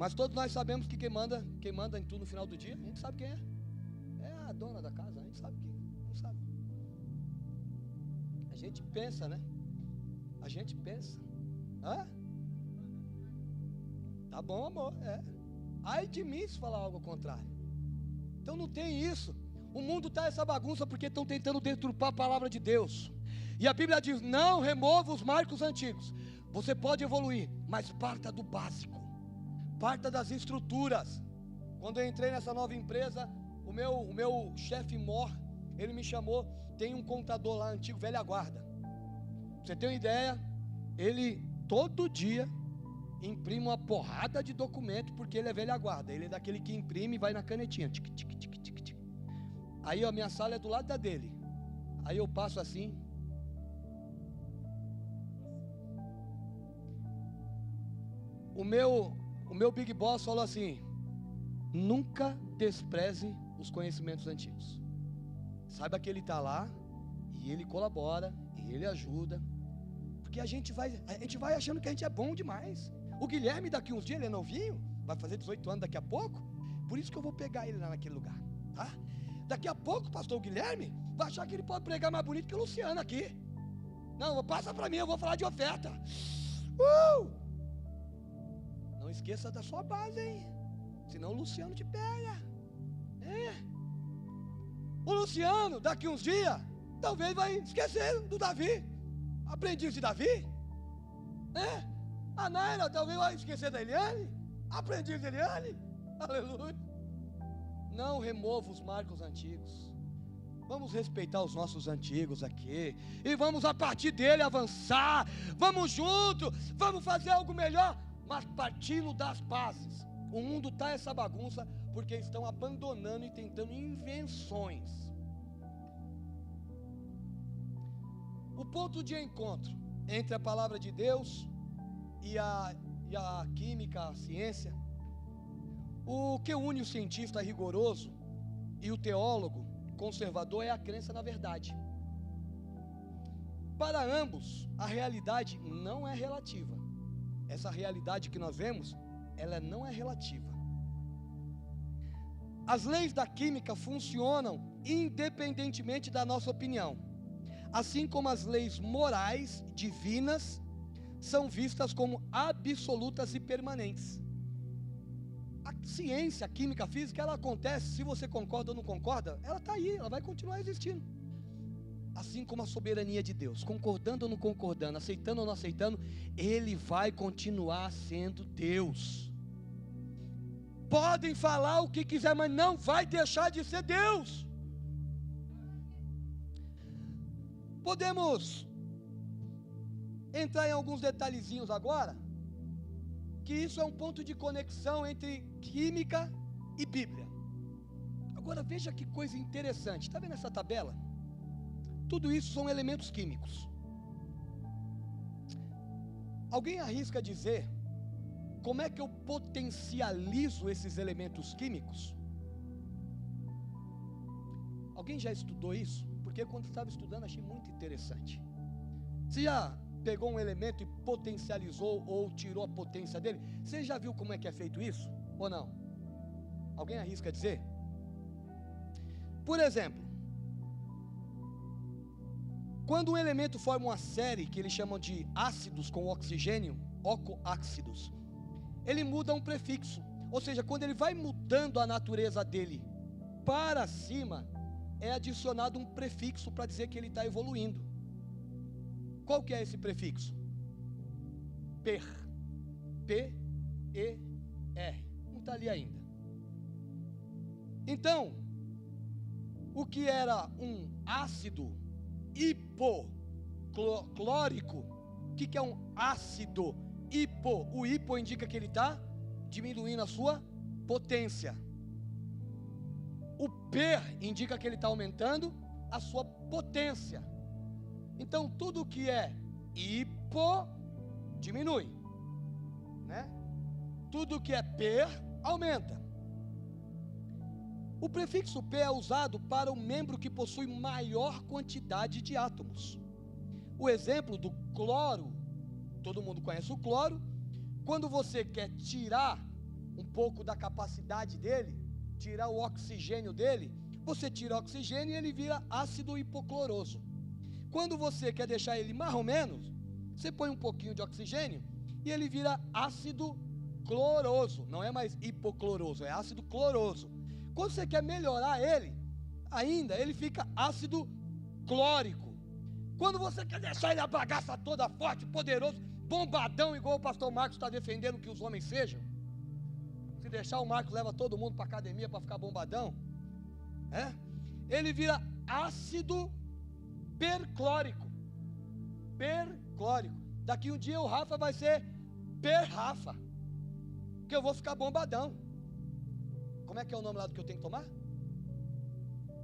A: Mas todos nós sabemos que quem manda em tudo no final do dia, a gente sabe quem é. É a dona da casa, a gente sabe quem. Não sabe. A gente pensa, né? A gente pensa. Hã? Tá bom, amor, é. Ai de mim se falar algo ao contrário. Então não tem isso. O mundo está essa bagunça porque estão tentando deturpar a palavra de Deus. E a Bíblia diz, não remova os marcos antigos. Você pode evoluir, mas parta do básico. Parta das estruturas. Quando eu entrei nessa nova empresa, o meu chefe mor, ele me chamou, tem um contador lá antigo, velha guarda. Pra você ter uma ideia, ele todo dia imprime uma porrada de documento, porque ele é velha guarda. Ele é daquele que imprime e vai na canetinha. Tic, tic, tic, tic, tic. Aí a minha sala é do lado da dele. Aí eu passo assim. O meu Big Boss falou assim: nunca despreze os conhecimentos antigos. Saiba que ele está lá e ele colabora e ele ajuda. Porque a gente vai achando que a gente é bom demais. O Guilherme daqui uns dias, ele é novinho, vai fazer 18 anos daqui a pouco. Por isso que eu vou pegar ele lá naquele lugar, tá? Daqui a pouco, pastor Guilherme vai achar que ele pode pregar mais bonito que o Luciano aqui. Não, passa para mim, eu vou falar de oferta. Não esqueça da sua base, hein? Senão o Luciano te pega. O Luciano, daqui uns dias, talvez vai esquecer do Davi. Aprendiz de Davi. A Naira talvez vai esquecer da Eliane. Aprendiz de Eliane. Aleluia. Não remova os marcos antigos. Vamos respeitar os nossos antigos aqui. E vamos a partir dele avançar. Vamos junto. Vamos fazer algo melhor. Mas partindo das bases. O mundo está essa bagunça porque estão abandonando e tentando invenções. O ponto de encontro entre a palavra de Deus e a química, a ciência. O que une o cientista rigoroso e o teólogo conservador é a crença na verdade. Para ambos, a realidade não é relativa. Essa realidade que nós vemos, ela não é relativa. As leis da química funcionam independentemente da nossa opinião, assim como as leis morais divinas são vistas como absolutas e permanentes. A ciência, a química, a física, ela acontece, se você concorda ou não concorda, ela está aí, ela vai continuar existindo. Assim como a soberania de Deus, concordando ou não concordando, aceitando ou não aceitando, Ele vai continuar sendo Deus. Podem falar o que quiser, mas não vai deixar de ser Deus. Podemos entrar em alguns detalhezinhos agora, que isso é um ponto de conexão entre química e Bíblia. Agora veja que coisa interessante, está vendo essa tabela? Tudo isso são elementos químicos. Alguém arrisca dizer como é que eu potencializo esses elementos químicos? Alguém já estudou isso? Porque quando estava estudando achei muito interessante. Você já pegou um elemento e potencializou ou tirou a potência dele? Você já viu como é que é feito isso? Ou não? Alguém arrisca dizer? Por exemplo, quando um elemento forma uma série que eles chamam de ácidos com oxigênio, ocoácidos, ele muda um prefixo. Ou seja, quando ele vai mudando a natureza dele para cima, é adicionado um prefixo para dizer que ele está evoluindo. Qual que é esse prefixo? Per. P-E-R. Não está ali ainda. Então, o que era um ácido hipoclórico, o que é um ácido hipo? O hipo indica que ele está diminuindo a sua potência. O per indica que ele está aumentando a sua potência. Então, tudo que é hipo diminui, né? Tudo que é per aumenta. O prefixo P é usado para o membro que possui maior quantidade de átomos. O exemplo do cloro, todo mundo conhece o cloro. Quando você quer tirar um pouco da capacidade dele, tirar o oxigênio dele, você tira o oxigênio e ele vira ácido hipocloroso. Quando você quer deixar ele mais ou menos, você põe um pouquinho de oxigênio e ele vira ácido cloroso. Não é mais hipocloroso, é ácido cloroso. Quando você quer melhorar ele, ainda ele fica ácido clórico. Quando você quer deixar ele a bagaça toda forte, poderoso, bombadão, igual o pastor Marcos está defendendo que os homens sejam. Se deixar, o Marcos leva todo mundo para a academia para ficar bombadão. Ele vira ácido perclórico. Perclórico. Daqui um dia o Rafa vai ser per-Rafa, porque eu vou ficar bombadão. Como é que é o nome lá do que eu tenho que tomar?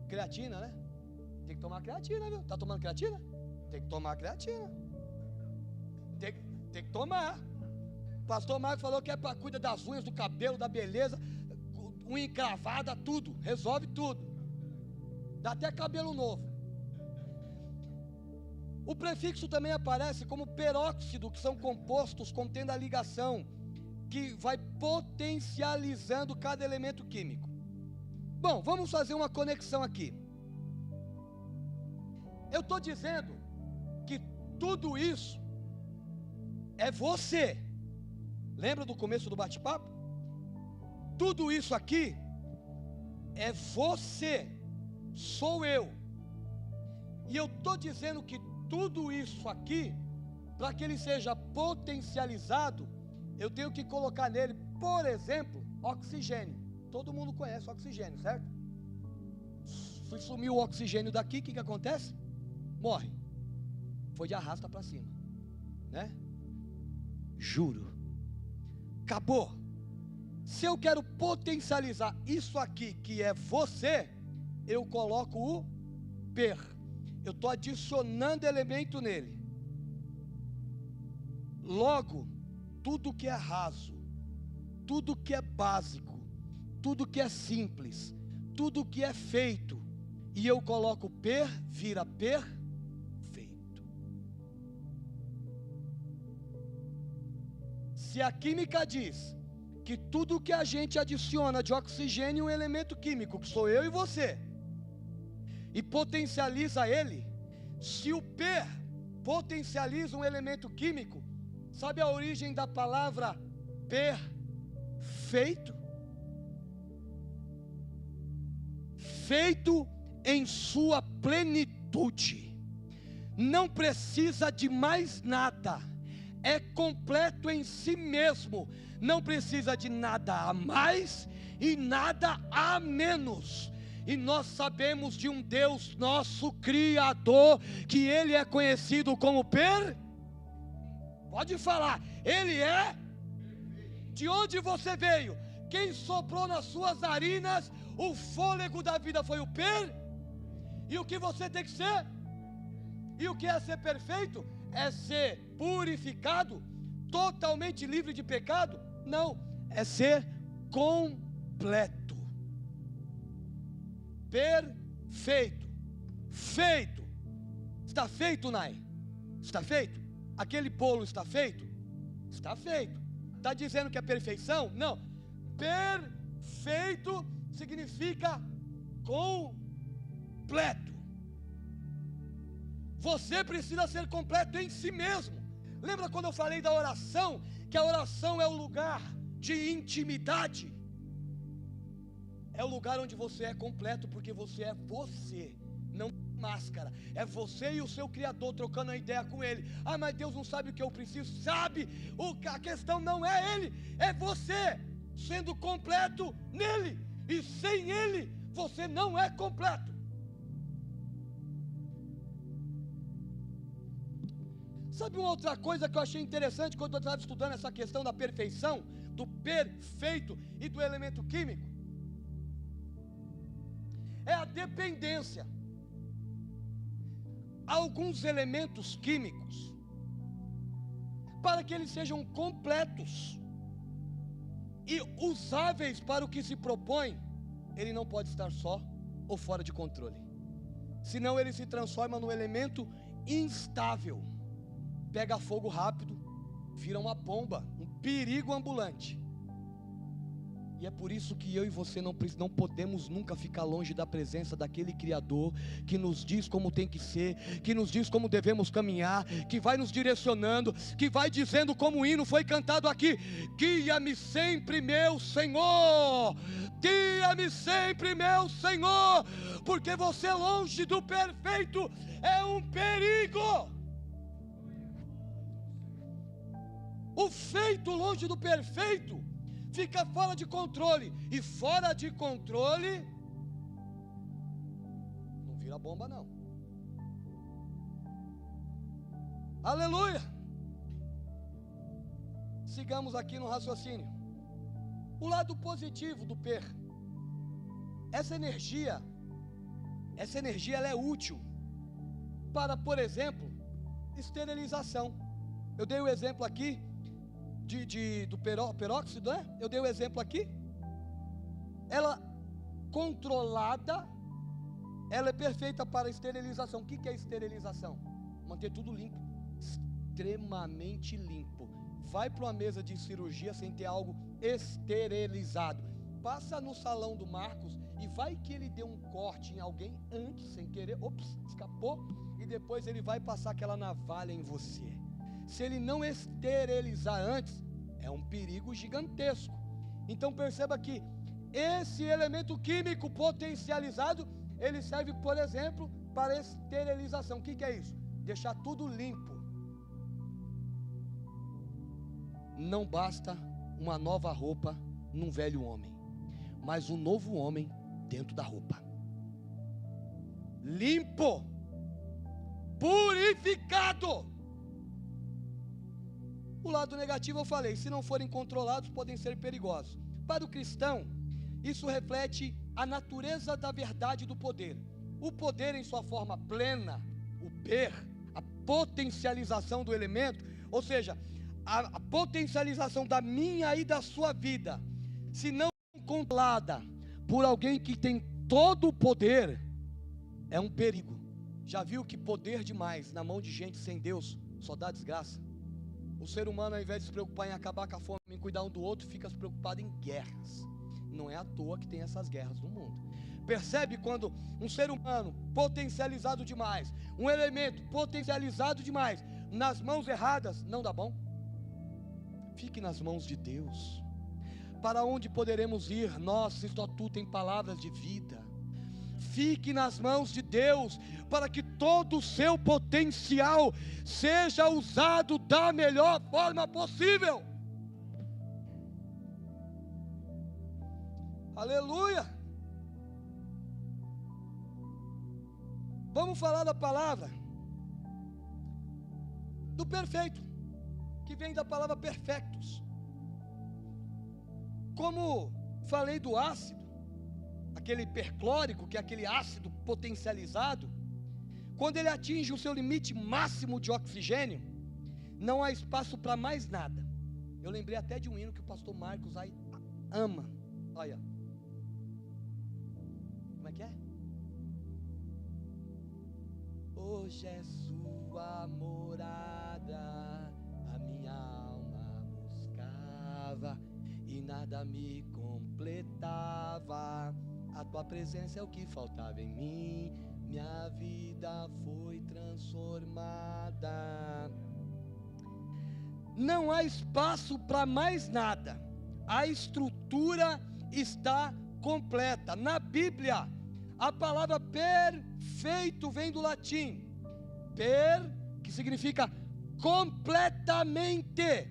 A: Creatina, né? Tem que tomar creatina, viu? Tá tomando creatina? Tem que tomar creatina. Tem que tomar. O pastor Marcos falou que é para cuidar das unhas, do cabelo, da beleza, unha encravada, tudo. Resolve tudo. Dá até cabelo novo. O prefixo também aparece como peróxido, que são compostos contendo a ligação que vai potencializando cada elemento químico. Bom, vamos fazer uma conexão aqui. Eu estou dizendo que tudo isso é você. Lembra do começo do bate-papo? Tudo isso aqui é você, sou eu. E eu estou dizendo que tudo isso aqui, para que ele seja potencializado, eu tenho que colocar nele, por exemplo, oxigênio. Todo mundo conhece oxigênio, certo? Se sumir o oxigênio daqui, o que acontece? Morre. Foi de arrasta para cima, né? Juro. Acabou. Se eu quero potencializar isso aqui, que é você, eu coloco o per. Eu estou adicionando elemento nele. Logo, tudo que é raso, tudo que é básico, tudo que é simples, tudo que é feito, e eu coloco per, vira perfeito. Se a química diz que tudo que a gente adiciona de oxigênio é um elemento químico, que sou eu e você, e potencializa ele, se o per potencializa um elemento químico, sabe a origem da palavra perfeito? Feito em sua plenitude, não precisa de mais nada, é completo em si mesmo, não precisa de nada a mais e nada a menos. E nós sabemos de um Deus nosso Criador, que Ele é conhecido como pode falar, Ele é. De onde você veio? Quem soprou nas suas narinas o fôlego da vida foi o E o que você tem que ser? E o que é ser perfeito? É ser purificado, totalmente livre de pecado? Não, é ser completo. Perfeito. Feito. Está feito, Nai? Está feito? Aquele bolo está feito? Está feito. Está dizendo que é perfeição? Não. Perfeito significa completo. Você precisa ser completo em si mesmo. Lembra quando eu falei da oração? Que a oração é o lugar de intimidade. é o lugar onde você é completo, porque você é você, não máscara. É você e o seu Criador trocando a ideia com Ele. Ah, mas Deus não sabe o que eu preciso. Sabe, a questão não é Ele, é você sendo completo nele. E sem Ele você não é completo. Sabe uma outra coisa que eu achei interessante quando eu estava estudando essa questão da perfeição, do perfeito e do elemento químico? É a dependência. Alguns elementos químicos, para que eles sejam completos e usáveis para o que se propõe, ele não pode estar só ou fora de controle. Senão ele se transforma num elemento instável. Pega fogo rápido, vira uma bomba, um perigo ambulante. E é por isso que eu e você não podemos nunca ficar longe da presença daquele Criador que nos diz como tem que ser, que nos diz como devemos caminhar, que vai nos direcionando, que vai dizendo como o hino foi cantado aqui: guia-me sempre, meu Senhor, guia-me sempre, meu Senhor, porque você longe do perfeito é um perigo. O feito longe do perfeito fica fora de controle, e fora de controle não vira bomba não. Aleluia. Sigamos aqui no raciocínio. O lado positivo do per, essa energia ela é útil para, por exemplo, esterilização. Eu dei o exemplo aqui do peróxido, né? Eu dei o exemplo aqui. Ela controlada, ela é perfeita para esterilização. O que é esterilização? Manter tudo limpo, extremamente limpo. Vai para uma mesa de cirurgia sem ter algo esterilizado. Passa no salão do Marcos e vai que ele deu um corte em alguém antes, sem querer, escapou, e depois ele vai passar aquela navalha em você. Se ele não esterilizar antes, é um perigo gigantesco. Então perceba que esse elemento químico potencializado, ele serve, por exemplo, para esterilização. O que é isso? Deixar tudo limpo. Não basta uma nova roupa num velho homem, mas um novo homem dentro da roupa. Limpo, purificado. O lado negativo eu falei, se não forem controlados, podem ser perigosos. Para o cristão, isso reflete a natureza da verdade do poder. O poder em sua forma plena, o per, a potencialização do elemento, ou seja, a potencialização da minha e da sua vida, se não controlada por alguém que tem todo o poder, é um perigo. Já viu que poder demais na mão de gente sem Deus só dá desgraça? O ser humano, ao invés de se preocupar em acabar com a fome, em cuidar um do outro, fica se preocupado em guerras. Não é à toa que tem essas guerras no mundo. Percebe quando um ser humano potencializado demais, um elemento potencializado demais, nas mãos erradas, não dá bom? Fique nas mãos de Deus. Para onde poderemos ir? Nós, se só tu tem palavras de vida. Fique nas mãos de Deus, para que todo o seu potencial seja usado da melhor forma possível. Aleluia. Vamos falar da palavra do perfeito, que vem da palavra perfectos. Como falei do ácido, aquele perclórico, que é aquele ácido potencializado, quando ele atinge o seu limite máximo de oxigênio, não há espaço para mais nada. Eu lembrei até de um hino que o pastor Marcos aí ama. Olha, como é que é? Hoje é sua morada, a minha alma buscava e nada me completava. A tua presença é o que faltava em mim, minha vida foi transformada. Não há espaço para mais nada, a estrutura está completa. Na Bíblia, a palavra perfeito vem do latim que significa completamente,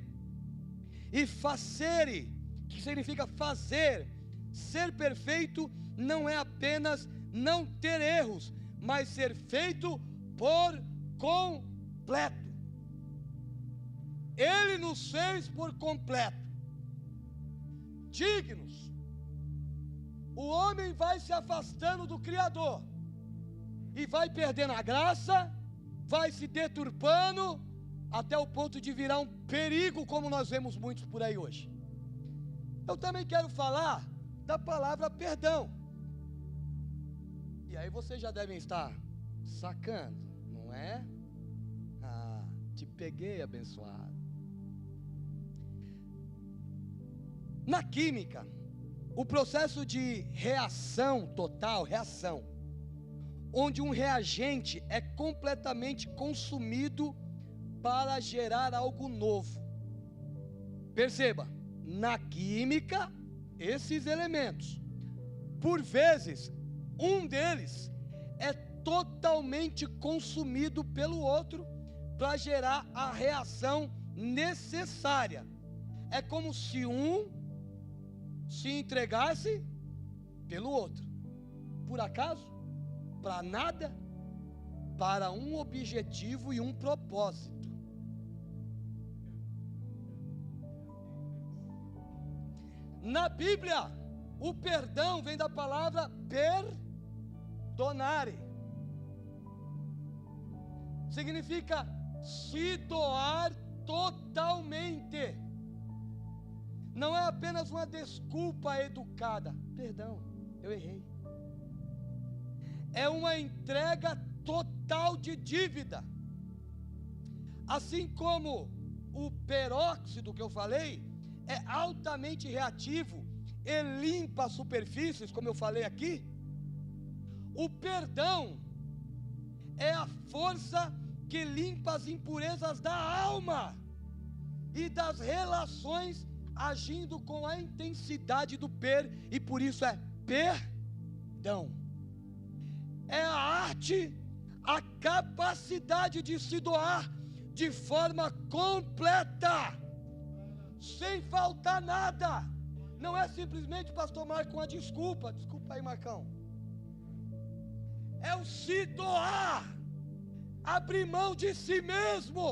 A: e facere, que significa fazer. Ser perfeito não é apenas não ter erros, mas ser feito por completo. Ele nos fez por completo, dignos. O homem vai se afastando do Criador e vai perdendo a graça, vai se deturpando, até o ponto de virar um perigo, como nós vemos muitos por aí hoje. Eu também quero falar da palavra perdão. E aí vocês já devem estar sacando, não é? Ah, te peguei, abençoado. Na química, o processo de reação total, onde um reagente é completamente consumido para gerar algo novo. Perceba, na química, esses elementos, por vezes, um deles é totalmente consumido pelo outro para gerar a reação necessária. É como se um se entregasse pelo outro. Por acaso? Para nada? Para um objetivo e um propósito. Na Bíblia, o perdão vem da palavra perdonare. Significa se doar totalmente. Não é apenas uma desculpa educada. Perdão, eu errei. É uma entrega total de dívida. Assim como o peróxido que eu falei é altamente reativo e limpa as superfícies, como eu falei aqui, o perdão é a força que limpa as impurezas da alma e das relações, agindo com a intensidade do e por isso é perdão. É a arte, a capacidade de se doar de forma completa, sem faltar nada. Não é simplesmente, pastor Marco, uma desculpa aí, Marcão. É o se doar, abrir mão de si mesmo.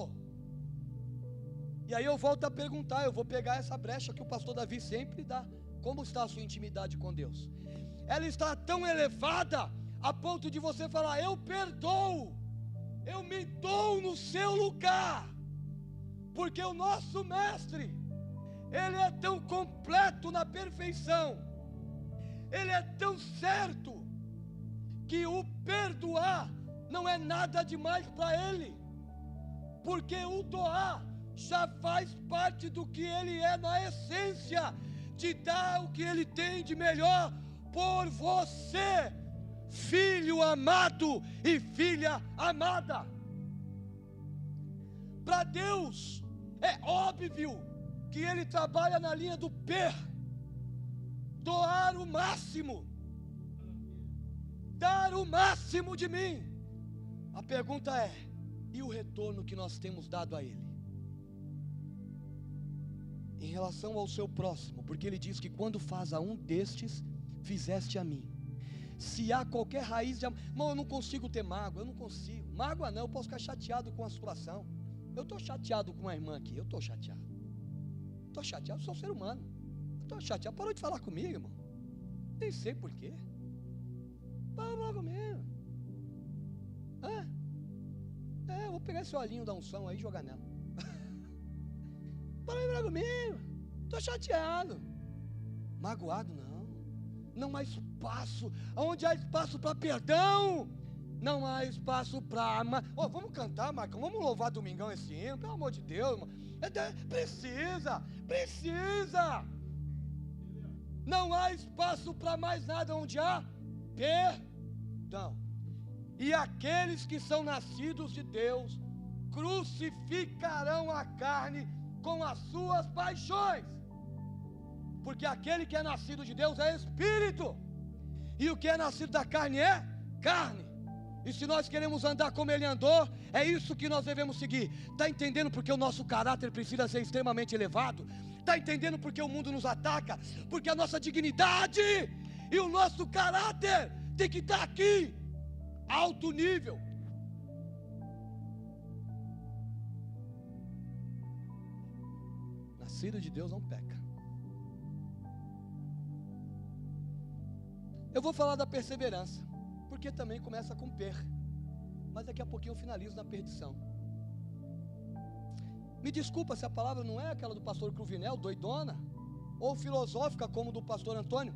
A: E aí eu volto a perguntar, eu vou pegar essa brecha que o pastor Davi sempre dá. Como está a sua intimidade com Deus? Ela está tão elevada a ponto de você falar: eu perdoo, eu me dou no seu lugar, porque o nosso mestre, ele é tão completo na perfeição, ele é tão certo, que o perdoar não é nada demais para ele, porque o doar já faz parte do que ele é na essência, de dar o que ele tem de melhor por você, filho amado e filha amada. Para Deus é óbvio que ele trabalha na linha do doar o máximo, dar o máximo de mim. A pergunta é: e o retorno que nós temos dado a ele em relação ao seu próximo? Porque ele diz que quando faz a um destes, fizeste a mim. Se há qualquer raiz de amor, irmão, eu não consigo ter mágoa, eu não consigo. Mágoa não, eu posso ficar chateado com a situação. Eu estou chateado com a irmã aqui, eu estou chateado, eu sou um ser humano, eu estou chateado. Parou de falar comigo, irmão, nem sei porquê. Parou de falar comigo. Eu vou pegar esse olhinho da unção aí e jogar nela. Parou de falar comigo, estou chateado. Magoado não há espaço. Onde há espaço para perdão, não há espaço para vamos cantar, Marcão, vamos louvar domingão esse hino, pelo amor de Deus, irmão. Precisa. Não há espaço para mais nada onde há perdão. E aqueles que são nascidos de Deus crucificarão a carne com as suas paixões. Porque aquele que é nascido de Deus é espírito, e o que é nascido da carne é carne. E se nós queremos andar como ele andou, é isso que nós devemos seguir. Está entendendo porque o nosso caráter precisa ser extremamente elevado? Está entendendo porque o mundo nos ataca? Porque a nossa dignidade e o nosso caráter tem que estar aqui, alto nível. Nascido de Deus não peca. Eu vou falar da perseverança, porque também começa com mas daqui a pouquinho eu finalizo na perdição. Me desculpa se a palavra não é aquela do pastor Cruvinel, doidona, ou filosófica como do pastor Antônio,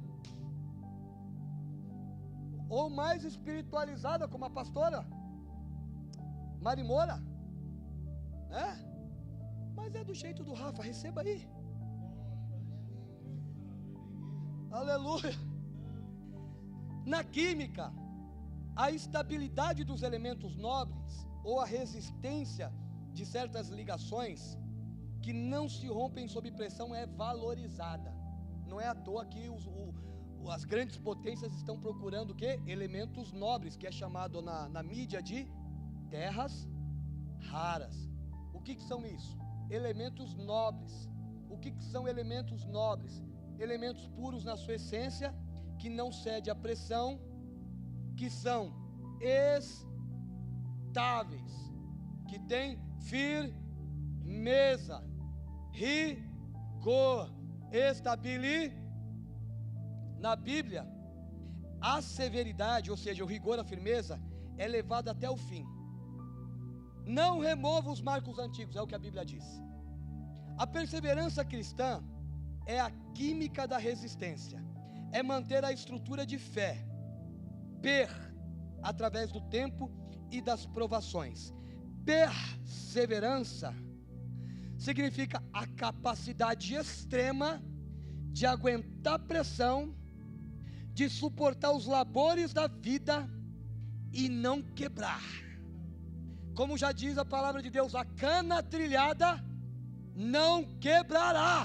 A: ou mais espiritualizada como a pastora Mari Moura, mas é do jeito do Rafa, receba aí. Aleluia. Na química, a estabilidade dos elementos nobres ou a resistência de certas ligações que não se rompem sob pressão é valorizada. Não é à toa que as grandes potências estão procurando o quê? Elementos nobres, que é chamado na mídia de terras raras. O que são isso? Elementos nobres. O que são elementos nobres? Elementos puros na sua essência, que não cede à pressão, que são estáveis, que têm firmeza, rigor, estabilidade. Na Bíblia, a severidade, ou seja, o rigor, a firmeza, é levada até o fim. Não remova os marcos antigos, é o que a Bíblia diz. A perseverança cristã é a química da resistência, é manter a estrutura de fé, através do tempo e das provações. Perseverança significa a capacidade extrema de aguentar pressão, de suportar os labores da vida e não quebrar. Como já diz a palavra de Deus, a cana trilhada não quebrará.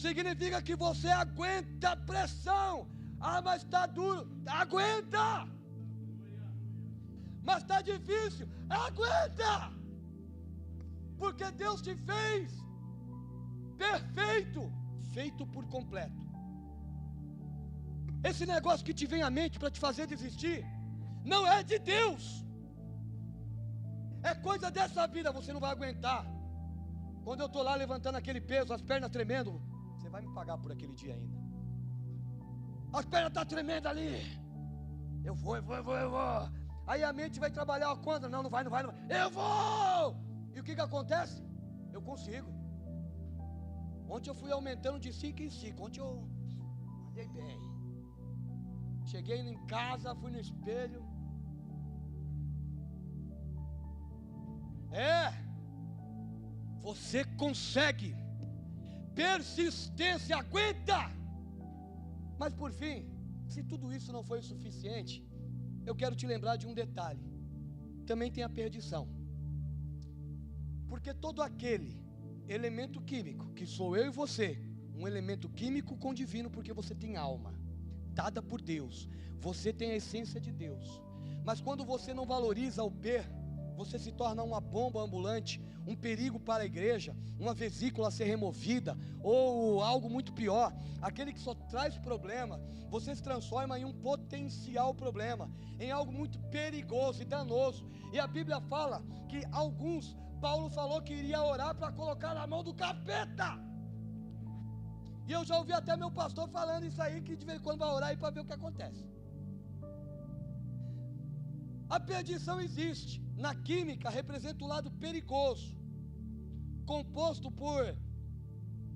A: Significa que você aguenta a pressão. Mas está duro, aguenta. Mas está difícil, aguenta. Porque Deus te fez perfeito, feito por completo. Esse negócio que te vem à mente para te fazer desistir, não é de Deus. É coisa dessa vida, você não vai aguentar. Quando eu estou lá levantando aquele peso, as pernas tremendo, você vai me pagar por aquele dia ainda. As pernas estão tremendas ali. Eu vou. Aí a mente vai trabalhar contra. Não vai. Eu vou. E o que acontece? Eu consigo. Ontem eu fui aumentando de 5 em 5. Ontem eu andei bem. Cheguei em casa, fui no espelho. Você consegue. Persistência, aguenta. Mas por fim, se tudo isso não foi o suficiente, eu quero te lembrar de um detalhe. Também tem a perdição. Porque todo aquele elemento químico, que sou eu e você, um elemento químico com divino, porque você tem alma, dada por Deus, você tem a essência de Deus. Mas quando você não valoriza o você se torna uma bomba ambulante, um perigo para a igreja, uma vesícula a ser removida, ou algo muito pior, aquele que só traz problema. Você se transforma em um potencial problema, em algo muito perigoso e danoso. E a Bíblia fala que Paulo falou que iria orar para colocar na mão do capeta. E eu já ouvi até meu pastor falando isso aí, que de vez em quando vai orar aí para ver o que acontece. A perdição existe. Na química representa o lado perigoso, composto por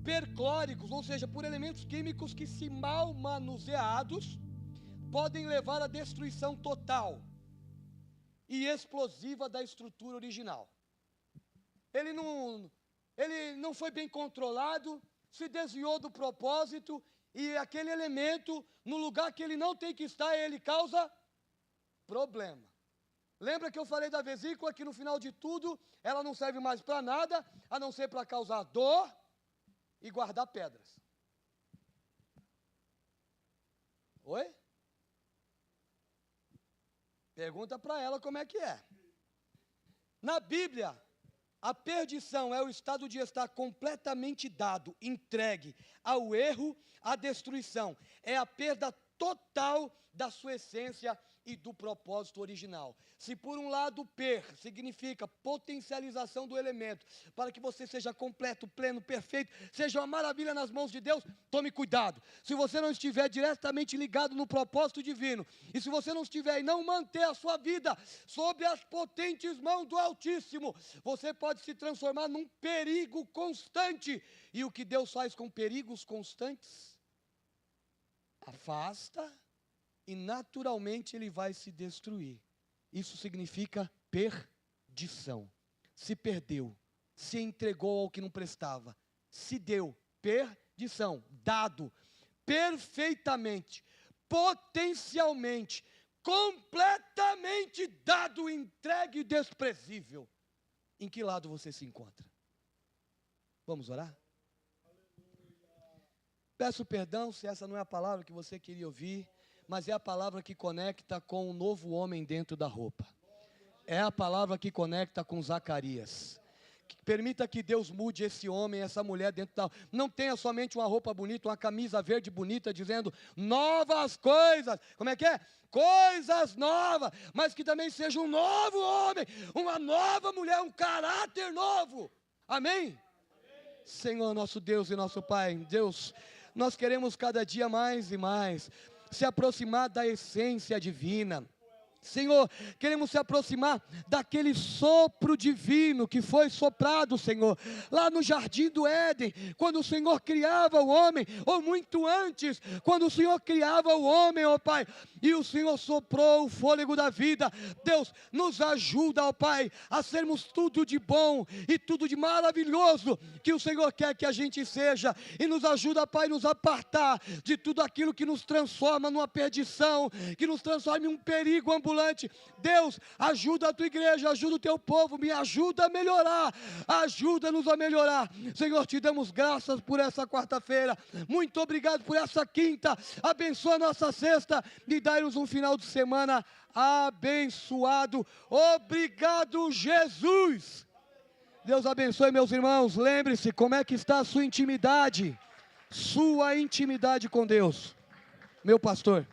A: perclóricos, ou seja, por elementos químicos que, se mal manuseados, podem levar à destruição total e explosiva da estrutura original. Ele não foi bem controlado, se desviou do propósito, e aquele elemento, no lugar que ele não tem que estar, ele causa problema. Lembra que eu falei da vesícula, que no final de tudo, ela não serve mais para nada, a não ser para causar dor e guardar pedras. Oi? Pergunta para ela como é que é. Na Bíblia, a perdição é o estado de estar completamente dado, entregue ao erro, à destruição. É a perda total da sua essência e do propósito original. Se por um lado significa potencialização do elemento, para que você seja completo, pleno, perfeito, seja uma maravilha nas mãos de Deus, tome cuidado. Se você não estiver diretamente ligado no propósito divino, e se você não estiver e não manter a sua vida sob as potentes mãos do Altíssimo, você pode se transformar num perigo constante. E o que Deus faz com perigos constantes? Afasta e naturalmente ele vai se destruir. Isso significa perdição. Se perdeu, se entregou ao que não prestava, se deu, perdição, dado, perfeitamente, potencialmente, completamente dado, entregue e desprezível. Em que lado você se encontra? Vamos orar? Peço perdão se essa não é a palavra que você queria ouvir, mas é a palavra que conecta com o novo homem dentro da roupa. É a palavra que conecta com Zacarias. Permita que Deus mude esse homem, essa mulher dentro da... Não tenha somente uma roupa bonita, uma camisa verde bonita, dizendo novas coisas. Como é que é? Coisas novas. Mas que também seja um novo homem, uma nova mulher, um caráter novo. Amém? Senhor, nosso Deus e nosso Pai, Deus, nós queremos cada dia mais e mais se aproximar da essência divina. Senhor, queremos se aproximar daquele sopro divino que foi soprado, Senhor, lá no jardim do Éden, quando o Senhor criava o homem, ou muito antes, quando o Senhor criava o homem, ó Pai, e o Senhor soprou o fôlego da vida. Deus, nos ajuda, ó Pai, a sermos tudo de bom e tudo de maravilhoso que o Senhor quer que a gente seja, e nos ajuda, Pai, nos apartar de tudo aquilo que nos transforma numa perdição, que nos transforma em um perigo ambulante. Deus, ajuda a tua igreja, ajuda o teu povo, me ajuda a melhorar, ajuda-nos a melhorar. Senhor, te damos graças por essa quarta-feira, muito obrigado por essa quinta, abençoa a nossa sexta e dai-nos um final de semana abençoado. Obrigado, Jesus. Deus abençoe, meus irmãos. Lembre-se, como é que está a sua intimidade com Deus. Meu pastor.